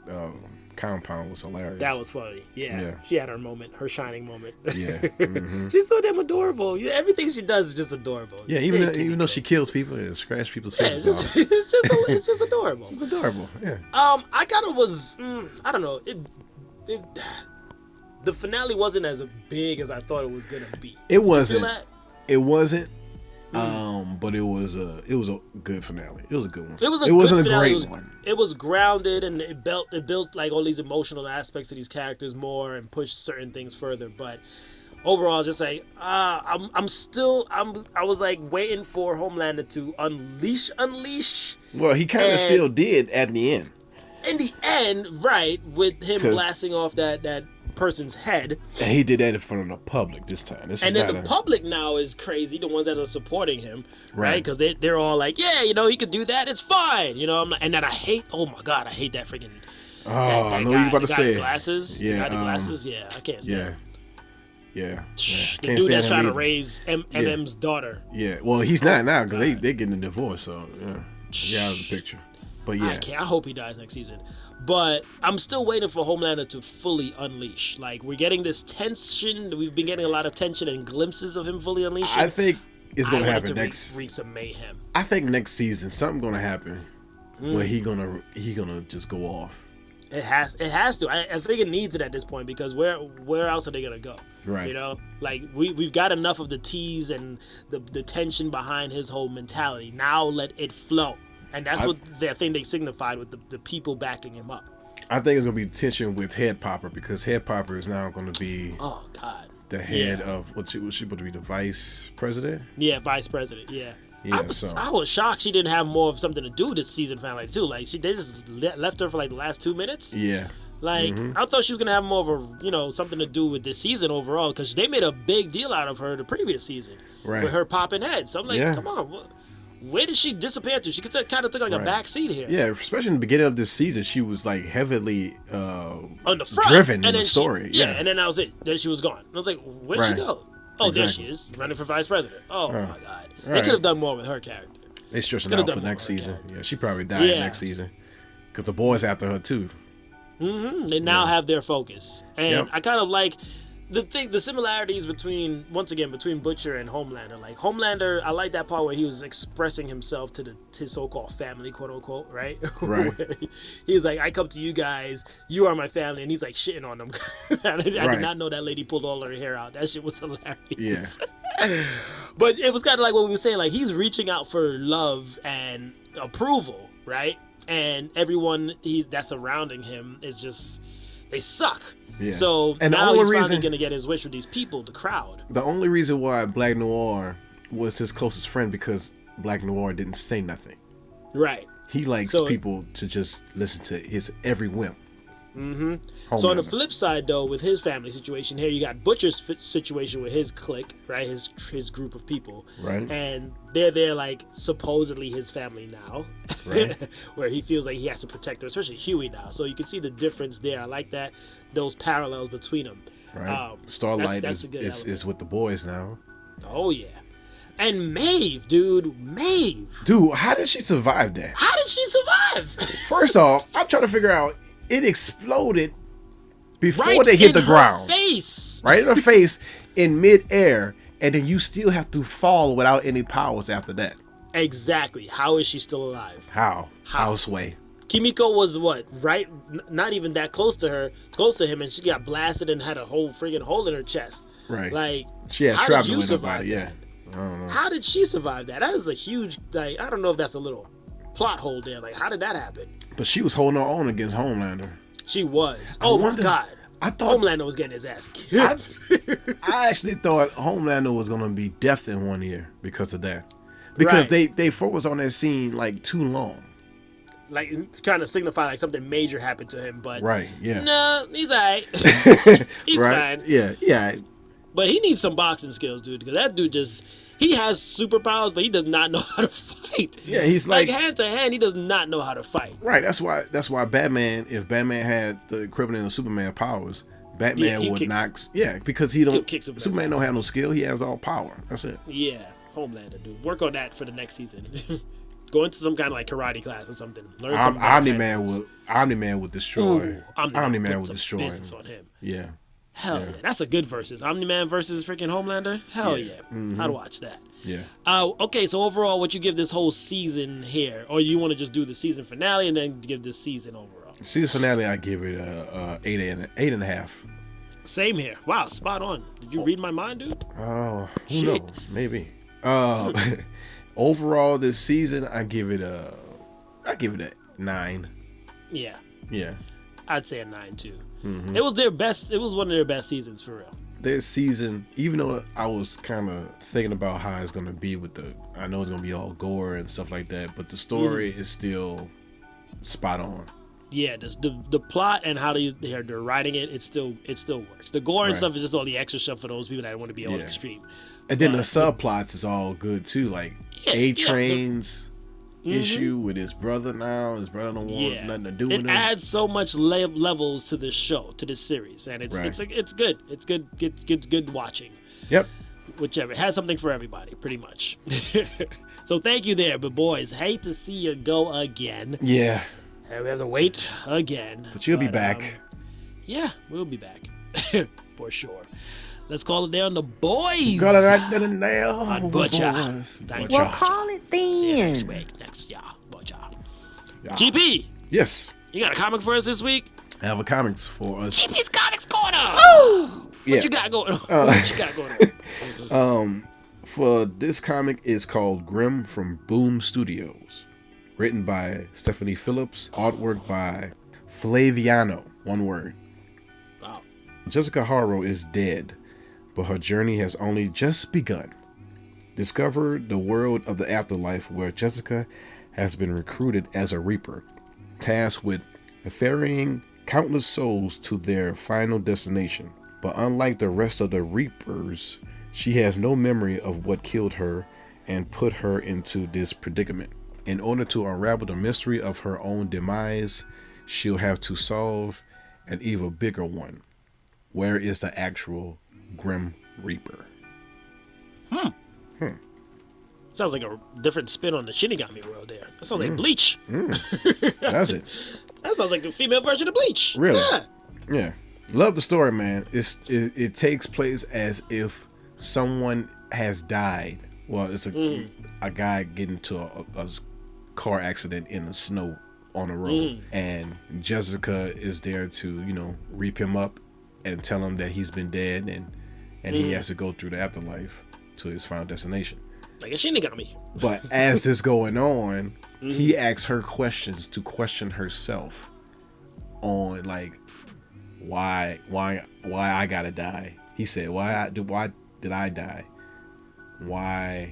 compound was hilarious. That was funny. Yeah. She had her moment, her shining moment. Yeah. Mm-hmm. She's so damn adorable. Everything she does is just adorable. Yeah, even though she kills people and scratch people's faces off. It's just adorable. It's adorable. Yeah. I kind of was. I don't know. The finale wasn't as big as I thought it was gonna be. It wasn't. It wasn't. But it was a good finale. It was a good one. It wasn't a great one. It was grounded and it built like all these emotional aspects to these characters more and pushed certain things further. But overall, just like I was like waiting for Homelander to unleash. Well, he kind of still did at the end. In the end, right, with him blasting off that person's head. And he did that in front of the public this time. The public now is crazy, the ones that are supporting him, right? Because they're all like, yeah, he could do that, it's fine, and then I hate that freaking I know you're about to say glasses. Yeah, the guy with glasses. Yeah, I can't stand him. Yeah. The dude that's trying to raise MM's daughter. Yeah, well, he's not now because they're getting a divorce, so yeah, out of the picture. But yeah, I hope he dies next season. But I'm still waiting for Homelander to fully unleash. Like, we're getting this tension. We've been getting a lot of tension and glimpses of him fully unleashing. I think it's going to happen next. Reach some mayhem. I think next season something's going to happen where he gonna just go off. It has to. I think it needs it at this point because where else are they gonna go? Right. Like we've got enough of the tease and the tension behind his whole mentality. Now let it flow. And that's what the thing they signified with the people backing him up. I think it's going to be tension with Head Popper because Head Popper is now going to be the head of what's she supposed to be, the vice president? Yeah, vice president. Yeah. I was shocked she didn't have more of something to do this season finale too. Like they just left her for like the last 2 minutes. Yeah. Like I thought she was gonna have more of a something to do with this season overall because they made a big deal out of her the previous season with her popping heads. So I'm like, come on. where did she disappear to? She kind of took like a back seat here. Yeah, especially in the beginning of this season, she was like heavily on the front, driven in then the story. Yeah, and then that was it. Then she was gone. I was like, where'd she go? Oh, there she is, running for vice president. Oh my God, they could have done more with her character. They stretching out for next season. Yeah, she probably died next season because the boys after her too. They now have their focus, and I kind of like the similarities between Butcher and Homelander. Like Homelander, I like that part where he was expressing himself to his so-called family, quote unquote, right? Right. He's like, I come to you guys, you are my family, and he's like shitting on them. I did not know that lady pulled all her hair out. That shit was hilarious. Yeah. But it was kind of like what we were saying. Like he's reaching out for love and approval, right? And everyone that's surrounding him is just, they suck. Yeah. So and now he's finally going to get his wish with these people, the crowd. The only reason why Black Noir was his closest friend because Black Noir didn't say nothing. Right. He likes people to just listen to his every whim. Mm-hmm. So on the flip side, though, with his family situation here, you got Butcher's situation with his clique, right? His group of people, right? And they're like supposedly his family now, right? Where he feels like he has to protect them, especially Huey now. So you can see the difference there. I like that, those parallels between them. Right. Starlight is with the boys now. Oh yeah. And Maeve, dude, how did she survive that? How did she survive? First off, I'm trying to figure out. It exploded before they hit the ground. Right in her face, in midair, and then you still have to fall without any powers after that. Exactly. How is she still alive? How? Sway? Kimiko was not even that close to him, and she got blasted and had a whole friggin' hole in her chest. Right. Like, she had how did you survive that? Yeah. I don't know. How did she survive that? That is a huge, I don't know if that's a little plot hole there. Like, how did that happen? But she was holding her own against Homelander. She was. My God. I thought Homelander was getting his ass kicked. I actually thought Homelander was going to be deaf in one ear because of that. Because they focused on that scene like too long. Like, trying to signify like something major happened to him, but no, he's alright. He's fine. Yeah. But he needs some boxing skills, dude, because that dude he has superpowers, but he does not know how to fight. Yeah, he's like hand to hand, he does not know how to fight. Right. That's why Batman, if Batman had the equivalent of Superman powers, Batman would knock. Yeah, because Superman don't have no skill. He has all power. That's it. Yeah, Homelander, dude. Work on that for the next season. Go into some kind of like karate class or something. Learn something. Omni-Man would destroy. Omni-Man would destroy. Business on him. Yeah. Hell yeah. That's a good versus. Omni-Man versus freaking Homelander? Hell yeah. Mm-hmm. I'd watch that. Yeah. Okay, so overall, what you give this whole season here? Or you want to just do the season finale and then give this season overall? Season finale, I give it a 8.5. Same here. Wow, spot on. Did you read my mind, dude? Oh, who knows? Maybe. Overall, this season, I give it a 9. Yeah. Yeah. I'd say a 9 too. Mm-hmm. It was their best. It was one of their best seasons for real. Their season, even though I was kind of thinking about how it's gonna be I know it's gonna be all gore and stuff like that, but the story is still spot on. Yeah, the plot and how they're writing it, it still works. The gore and stuff is just all the extra stuff for those people that want to be all extreme. And then the subplots is all good too, like A-Train's issue with his brother now. His brother don't want nothing to do with him. It adds so much levels to this show, to this series, and it's good. It's good watching. Yep. Whichever. It has something for everybody, pretty much. So thank you there, but boys, hate to see you go again. Yeah. And we have to wait again. But you'll be back. Yeah, we'll be back. For sure. Let's call it there on the boys. Got it right there now. On Butcher. Thank you. We'll call it then. See you next week. Next, Butcher. Yeah. GP. Yes. You got a comic for us this week? I have a comics for us. GP's Comics Corner. Oh! What you got going on? What you got going on? For this comic is called Grimm from Boom Studios. Written by Stephanie Phillips. Artwork by Flaviano. One word. Wow. Jessica Harrow is dead, but her journey has only just begun. Discover the world of the afterlife where Jessica has been recruited as a Reaper, tasked with ferrying countless souls to their final destination. But unlike the rest of the Reapers, she has no memory of what killed her and put her into this predicament. In order to unravel the mystery of her own demise, she'll have to solve an even bigger one. Where is the actual Grim Reaper? Sounds like a different spin on the Shinigami world there. That sounds like Bleach. That's it. That sounds like the female version of Bleach. Really? Yeah. Yeah. Love the story, man. It takes place as if someone has died. Well, it's a guy getting into a car accident in the snow on the road, and Jessica is there to, you know, reap him up and tell him that he's been dead, and he has to go through the afterlife to his final destination. Like a Shinigami. But as this going on, he asks her questions to question herself on, like, why I gotta die. He said, why did I die? How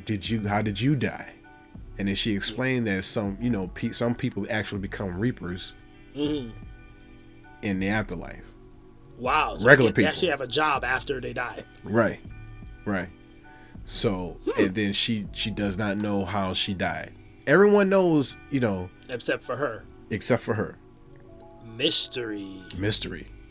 did you die? And then she explained that some people actually become reapers in the afterlife. Wow. So Regular they people actually have a job after they die. Right. So, and then she does not know how she died. Everyone knows, you know, Except for her. Mystery.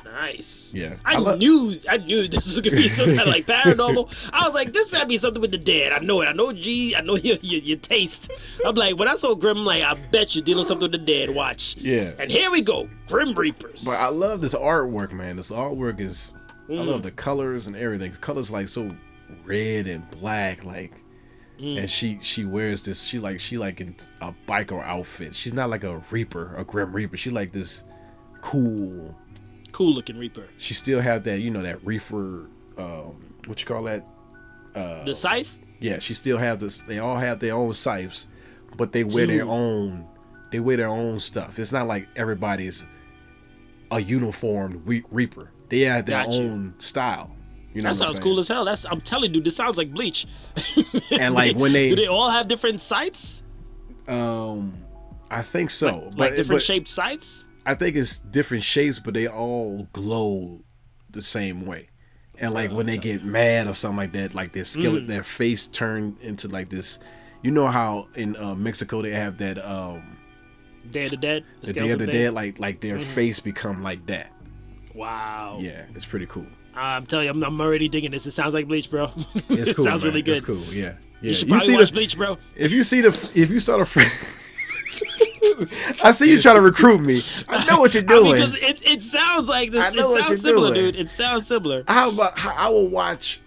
Nice. Yeah. I knew this was gonna be some kind of like paranormal. I was like, this gotta be something with the dead. I know it. I know your taste. I'm like, when I saw Grim, I'm like, I bet you're dealing with something with the dead. Watch. Yeah. And here we go, Grim Reapers. But I love this artwork, man. This artwork is, I love the colors and everything. The colors like so red and black, like, and she wears this. She like in a biker outfit. She's not like a reaper, a Grim Reaper. She like this cool looking Reaper. She still have that, you know, that reefer, what you call that? The scythe? Yeah, she still have this. They all have their own scythes, but they wear their own. They wear their own stuff. It's not like everybody's a uniformed reaper. They have their own style. You know, that sounds cool as hell. I'm telling you, this sounds like Bleach. And like when do they all have different scythes? I think so. Like different shaped scythes? I think it's different shapes, but they all glow the same way. And like when they get mad or something like that, like their skeleton, their face turned into like this. You know how in Mexico they have that Day of the Dead? The Day of the Dead, like their face become like that. Wow. Yeah, it's pretty cool. I'm telling you, I'm already digging this. It sounds like Bleach, bro. It's cool. Sounds really good. It's cool. Yeah. You should probably watch Bleach, bro. If you saw the I see you trying to recruit me. I know what you're doing. Because it sounds like this. It sounds similar, dude. It sounds similar. How about I will watch?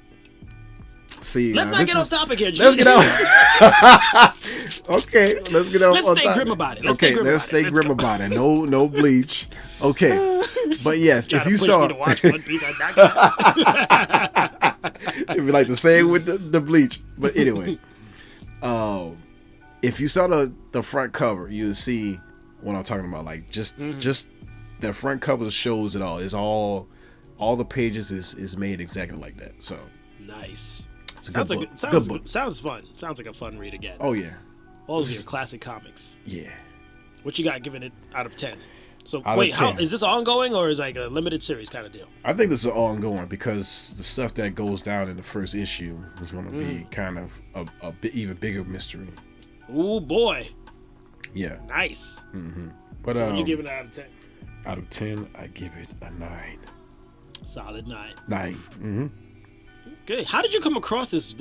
See, let's not get off topic here. Let's get off. Okay, let's get off. Let's stay grim about it. Let's stay grim about it. No Bleach. Okay, but yes, if you saw, me to watch One Piece, I'm not gonna. if you like to say it with the Bleach, but anyway, if you saw the front cover, you would see what I'm talking about. Like just the front cover shows it all. It's all the pages is made exactly like that. So nice. It's a good book. Sounds fun. Sounds like a fun read again. Oh yeah. All of your classic comics. Yeah. What you got giving it out of 10? So out wait, how is this ongoing or is it like a limited series kind of deal? I think this is ongoing because the stuff that goes down in the first issue is going to be kind of a bit even bigger mystery. Ooh boy. Yeah. Nice. But so what you giving it out of 10? Out of 10, I give it a 9. Solid 9. 9. Good. How did you come across this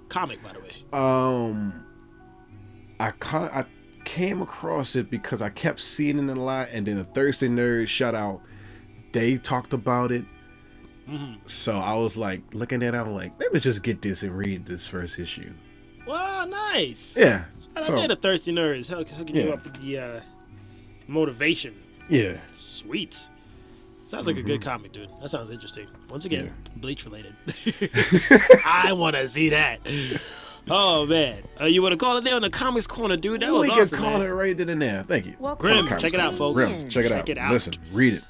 comic, by the way? I came across it because I kept seeing it a lot, and then the Thursday Nerd shout out, they talked about it. So I was like looking at it, I'm like, let me just get this and read this first issue. Wow, nice. Yeah. I did the Thirsty Nerds hooking you up with the motivation. Yeah. Sweet. Sounds like a good comic, dude. That sounds interesting. Once again, Bleach related. I want to see that. Oh, man. You want to call it there on the Comics Corner, dude? That was awesome, We can call it right then and there. Thank you. Grim, check it out, folks. Grim, check it out. Listen, read it.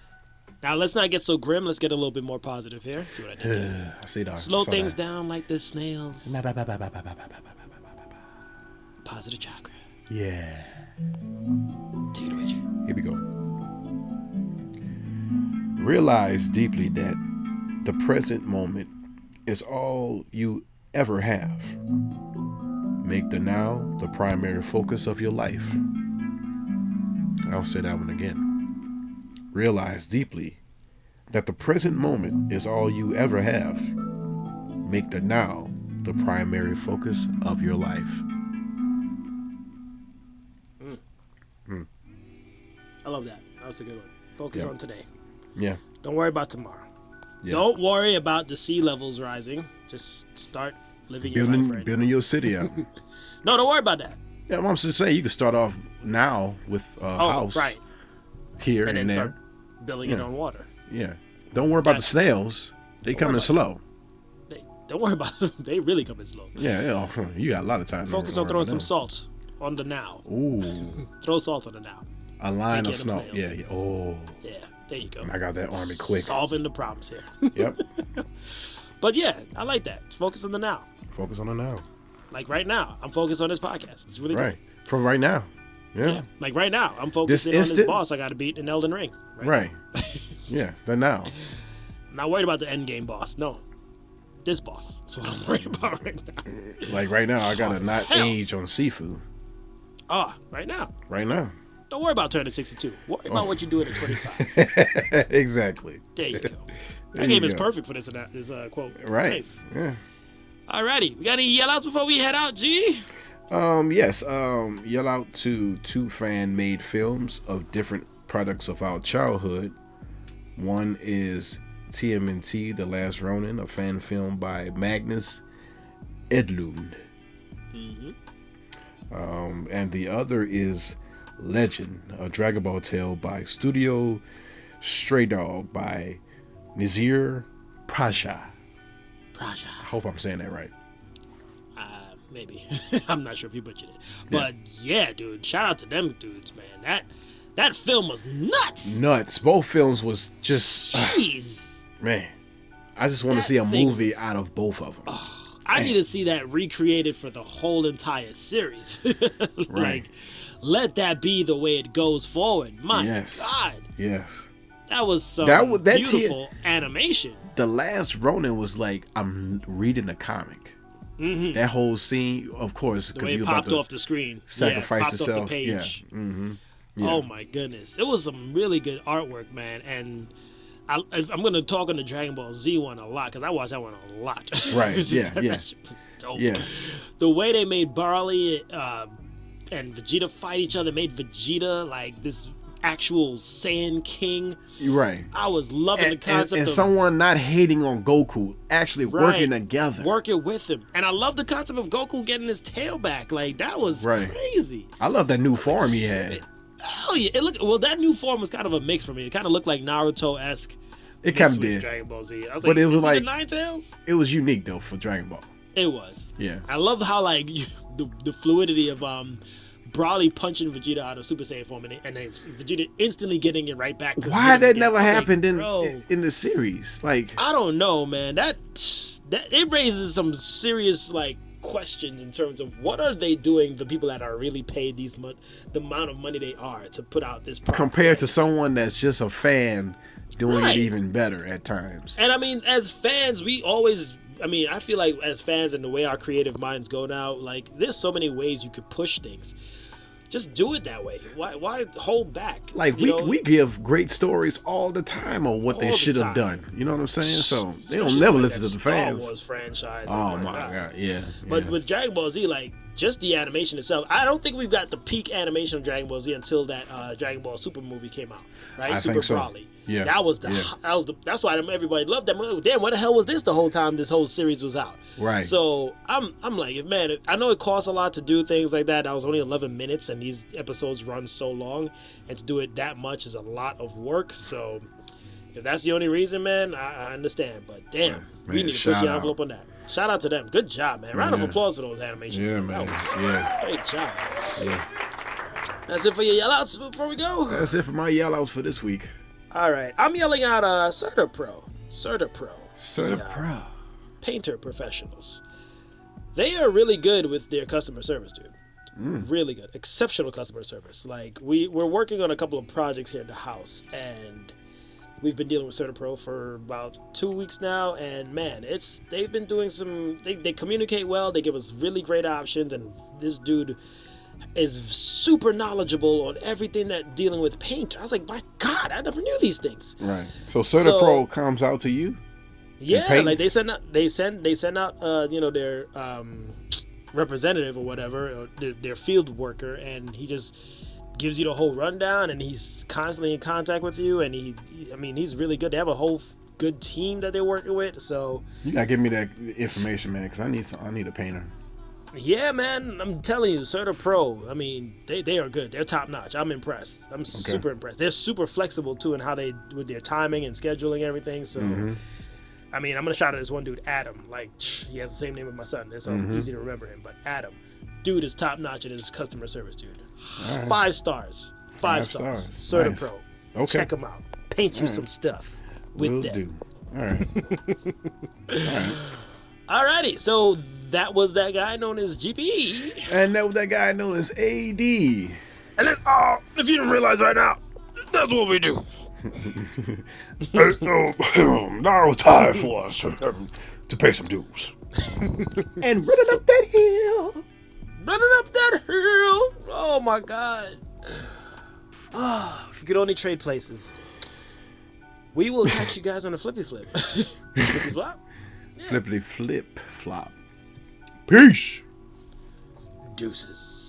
Now, let's not get so grim. Let's get a little bit more positive here. See what I did there. I see that. Slow things down like the snails. Positive Chakra. Yeah. Take it away, Jay. Here we go. Realize deeply that the present moment is all you ever have. Make the now the primary focus of your life. I'll say that one again. Realize deeply that the present moment is all you ever have. Make the now the primary focus of your life. I love that. That was a good one. Focus on today. Yeah. Don't worry about tomorrow. Yeah. Don't worry about the sea levels rising. Just start living your life right building your city up. No, don't worry about that. Yeah, I'm just saying you can start off now with a house here and then there. start building it on water. Yeah. Don't worry about the snails. They coming slow. Don't worry about them. They really coming slow. Yeah, you got a lot of time. Focus on throwing some salt on the now. Ooh. Throw salt on the now. A line of snow. Yeah. Oh. Yeah, there you go. I got that army quick. Solving the problems here. Yep. But yeah, I like that. Focus on the now. Focus on the now. Like right now, I'm focused on this podcast. It's really right. From right now. Yeah. Like right now, I'm focusing on this boss I got to beat in Elden Ring. Right. Yeah, the now. I'm not worried about the end game boss. No. This boss. That's what I'm worried about right now. Like right now, I got to not age on Sifu. Right now. Right now. Don't worry about turning 62. Worry about what you're doing at 25. Exactly. There you go. That game is perfect for this quote. Right. Nice. Yeah. Alrighty. We got any yell-outs before we head out, G? Yes. Yell out to 2 fan-made films of different products of our childhood. One is TMNT, The Last Ronin, a fan film by Magnus Edlund. And the other is Legend, a Dragon Ball tale by Studio Stray Dog by Nazir Praja. I hope I'm saying that right. Maybe. I'm not sure if you butchered it. But yeah, dude, shout out to them dudes, man. That film was nuts. Both films was just... Jeez. Man, I just want to see a movie out of both of them. I need to see that recreated for the whole entire series. Right. Let that be the way it goes forward. My God. Yes. That was some beautiful animation. The Last Ronin was like I'm reading a comic. Mm-hmm. That whole scene, of course, because you popped off the screen, sacrifice itself. Off the page. Yeah. Mm-hmm. Yeah. Oh my goodness, it was some really good artwork, man. And I'm gonna talk on the Dragon Ball Z one a lot because I watched that one a lot. Right. Yeah. That shit was dope. Yeah. The way they made Barley and Vegeta fight each other made Vegeta like this actual Saiyan King. Right. I was loving the concept and of someone not hating on Goku, actually working together. Working with him. And I love the concept of Goku getting his tail back. Like that was crazy. I love that new form he had. Hell yeah. That new form was kind of a mix for me. It kind of looked like Naruto-esque. It kind of did. Dragon Ball Z. I was but like, it was like Nine Tails? It was unique though for Dragon Ball. It was. Yeah. I love how like the fluidity of Broly punching Vegeta out of Super Saiyan form and then Vegeta instantly getting it right back. Why that never happened in the series? Like I don't know, man. That it raises some serious like questions in terms of what are they doing, the people that are really paid the amount of money they are to put out this product compared to someone that's just a fan doing it even better at times. And I mean, as fans, I feel like as fans and the way our creative minds go now, like there's so many ways you could push things. Just do it that way. Why hold back? Like we give great stories all the time on what they should have done. You know what I'm saying? So they don't never listen to the fans. Star Wars franchise. Oh my God, yeah. But with Dragon Ball Z, like just the animation itself, I don't think we've got the peak animation of Dragon Ball Z until that Dragon Ball Super movie came out, right? Super Broly. Yeah. That's why everybody loved that movie. Damn, what the hell was this the whole time this whole series was out? Right. So I'm like, man, I know it costs a lot to do things like that. That was only 11 minutes, and these episodes run so long, and to do it that much is a lot of work. So if that's the only reason, man, I understand. But damn, we need to push the envelope on that. Shout out to them. Good job, man. Round of applause for those animations. Yeah, man. Yeah. Great job. Yeah. That's it for your yell-outs before we go? That's it for my yell-outs for this week. All right. I'm yelling out Certapro. Painter professionals. They are really good with their customer service, dude. Really good. Exceptional customer service. Like, we're working on a couple of projects here in the house, and We've been dealing with CertaPro for about 2 weeks now, and man, they've been doing they communicate well, they give us really great options, and this dude is super knowledgeable on everything that dealing with paint. I was like, my God, I never knew these things. Right. So CertaPro comes out to you? Yeah, like they send out their representative or whatever, or their field worker, and he just gives you the whole rundown, and he's constantly in contact with you, and he's really good. They have a whole good team that they're working with, so you gotta give me that information, man, because I need a painter. Yeah, man, I'm telling you, CertaPro, I mean, they are good. They're top notch. I'm impressed. I'm super impressed. They're super flexible too in how they with their timing and scheduling and everything. So I mean, I'm gonna shout out this one dude, Adam. Like, he has the same name as my son. It's so easy to remember him. But Adam, dude is top notch in his customer service, dude. Right. 5 stars. 5 stars. CertaPro. Okay. Check him out. Paint you some stuff with them. Do. All right. All right. Alrighty, so that was that guy known as GPE. And that was that guy known as AD. And then, if you didn't realize right now, that's what we do. Now it's time for us to pay some dues. And running up that hill. Running up that hill. Oh my God. If we could only trade places. We will catch you guys on a flippy flip. Flippy flop? Yeah. Flippity flip flop. Peace. Deuces.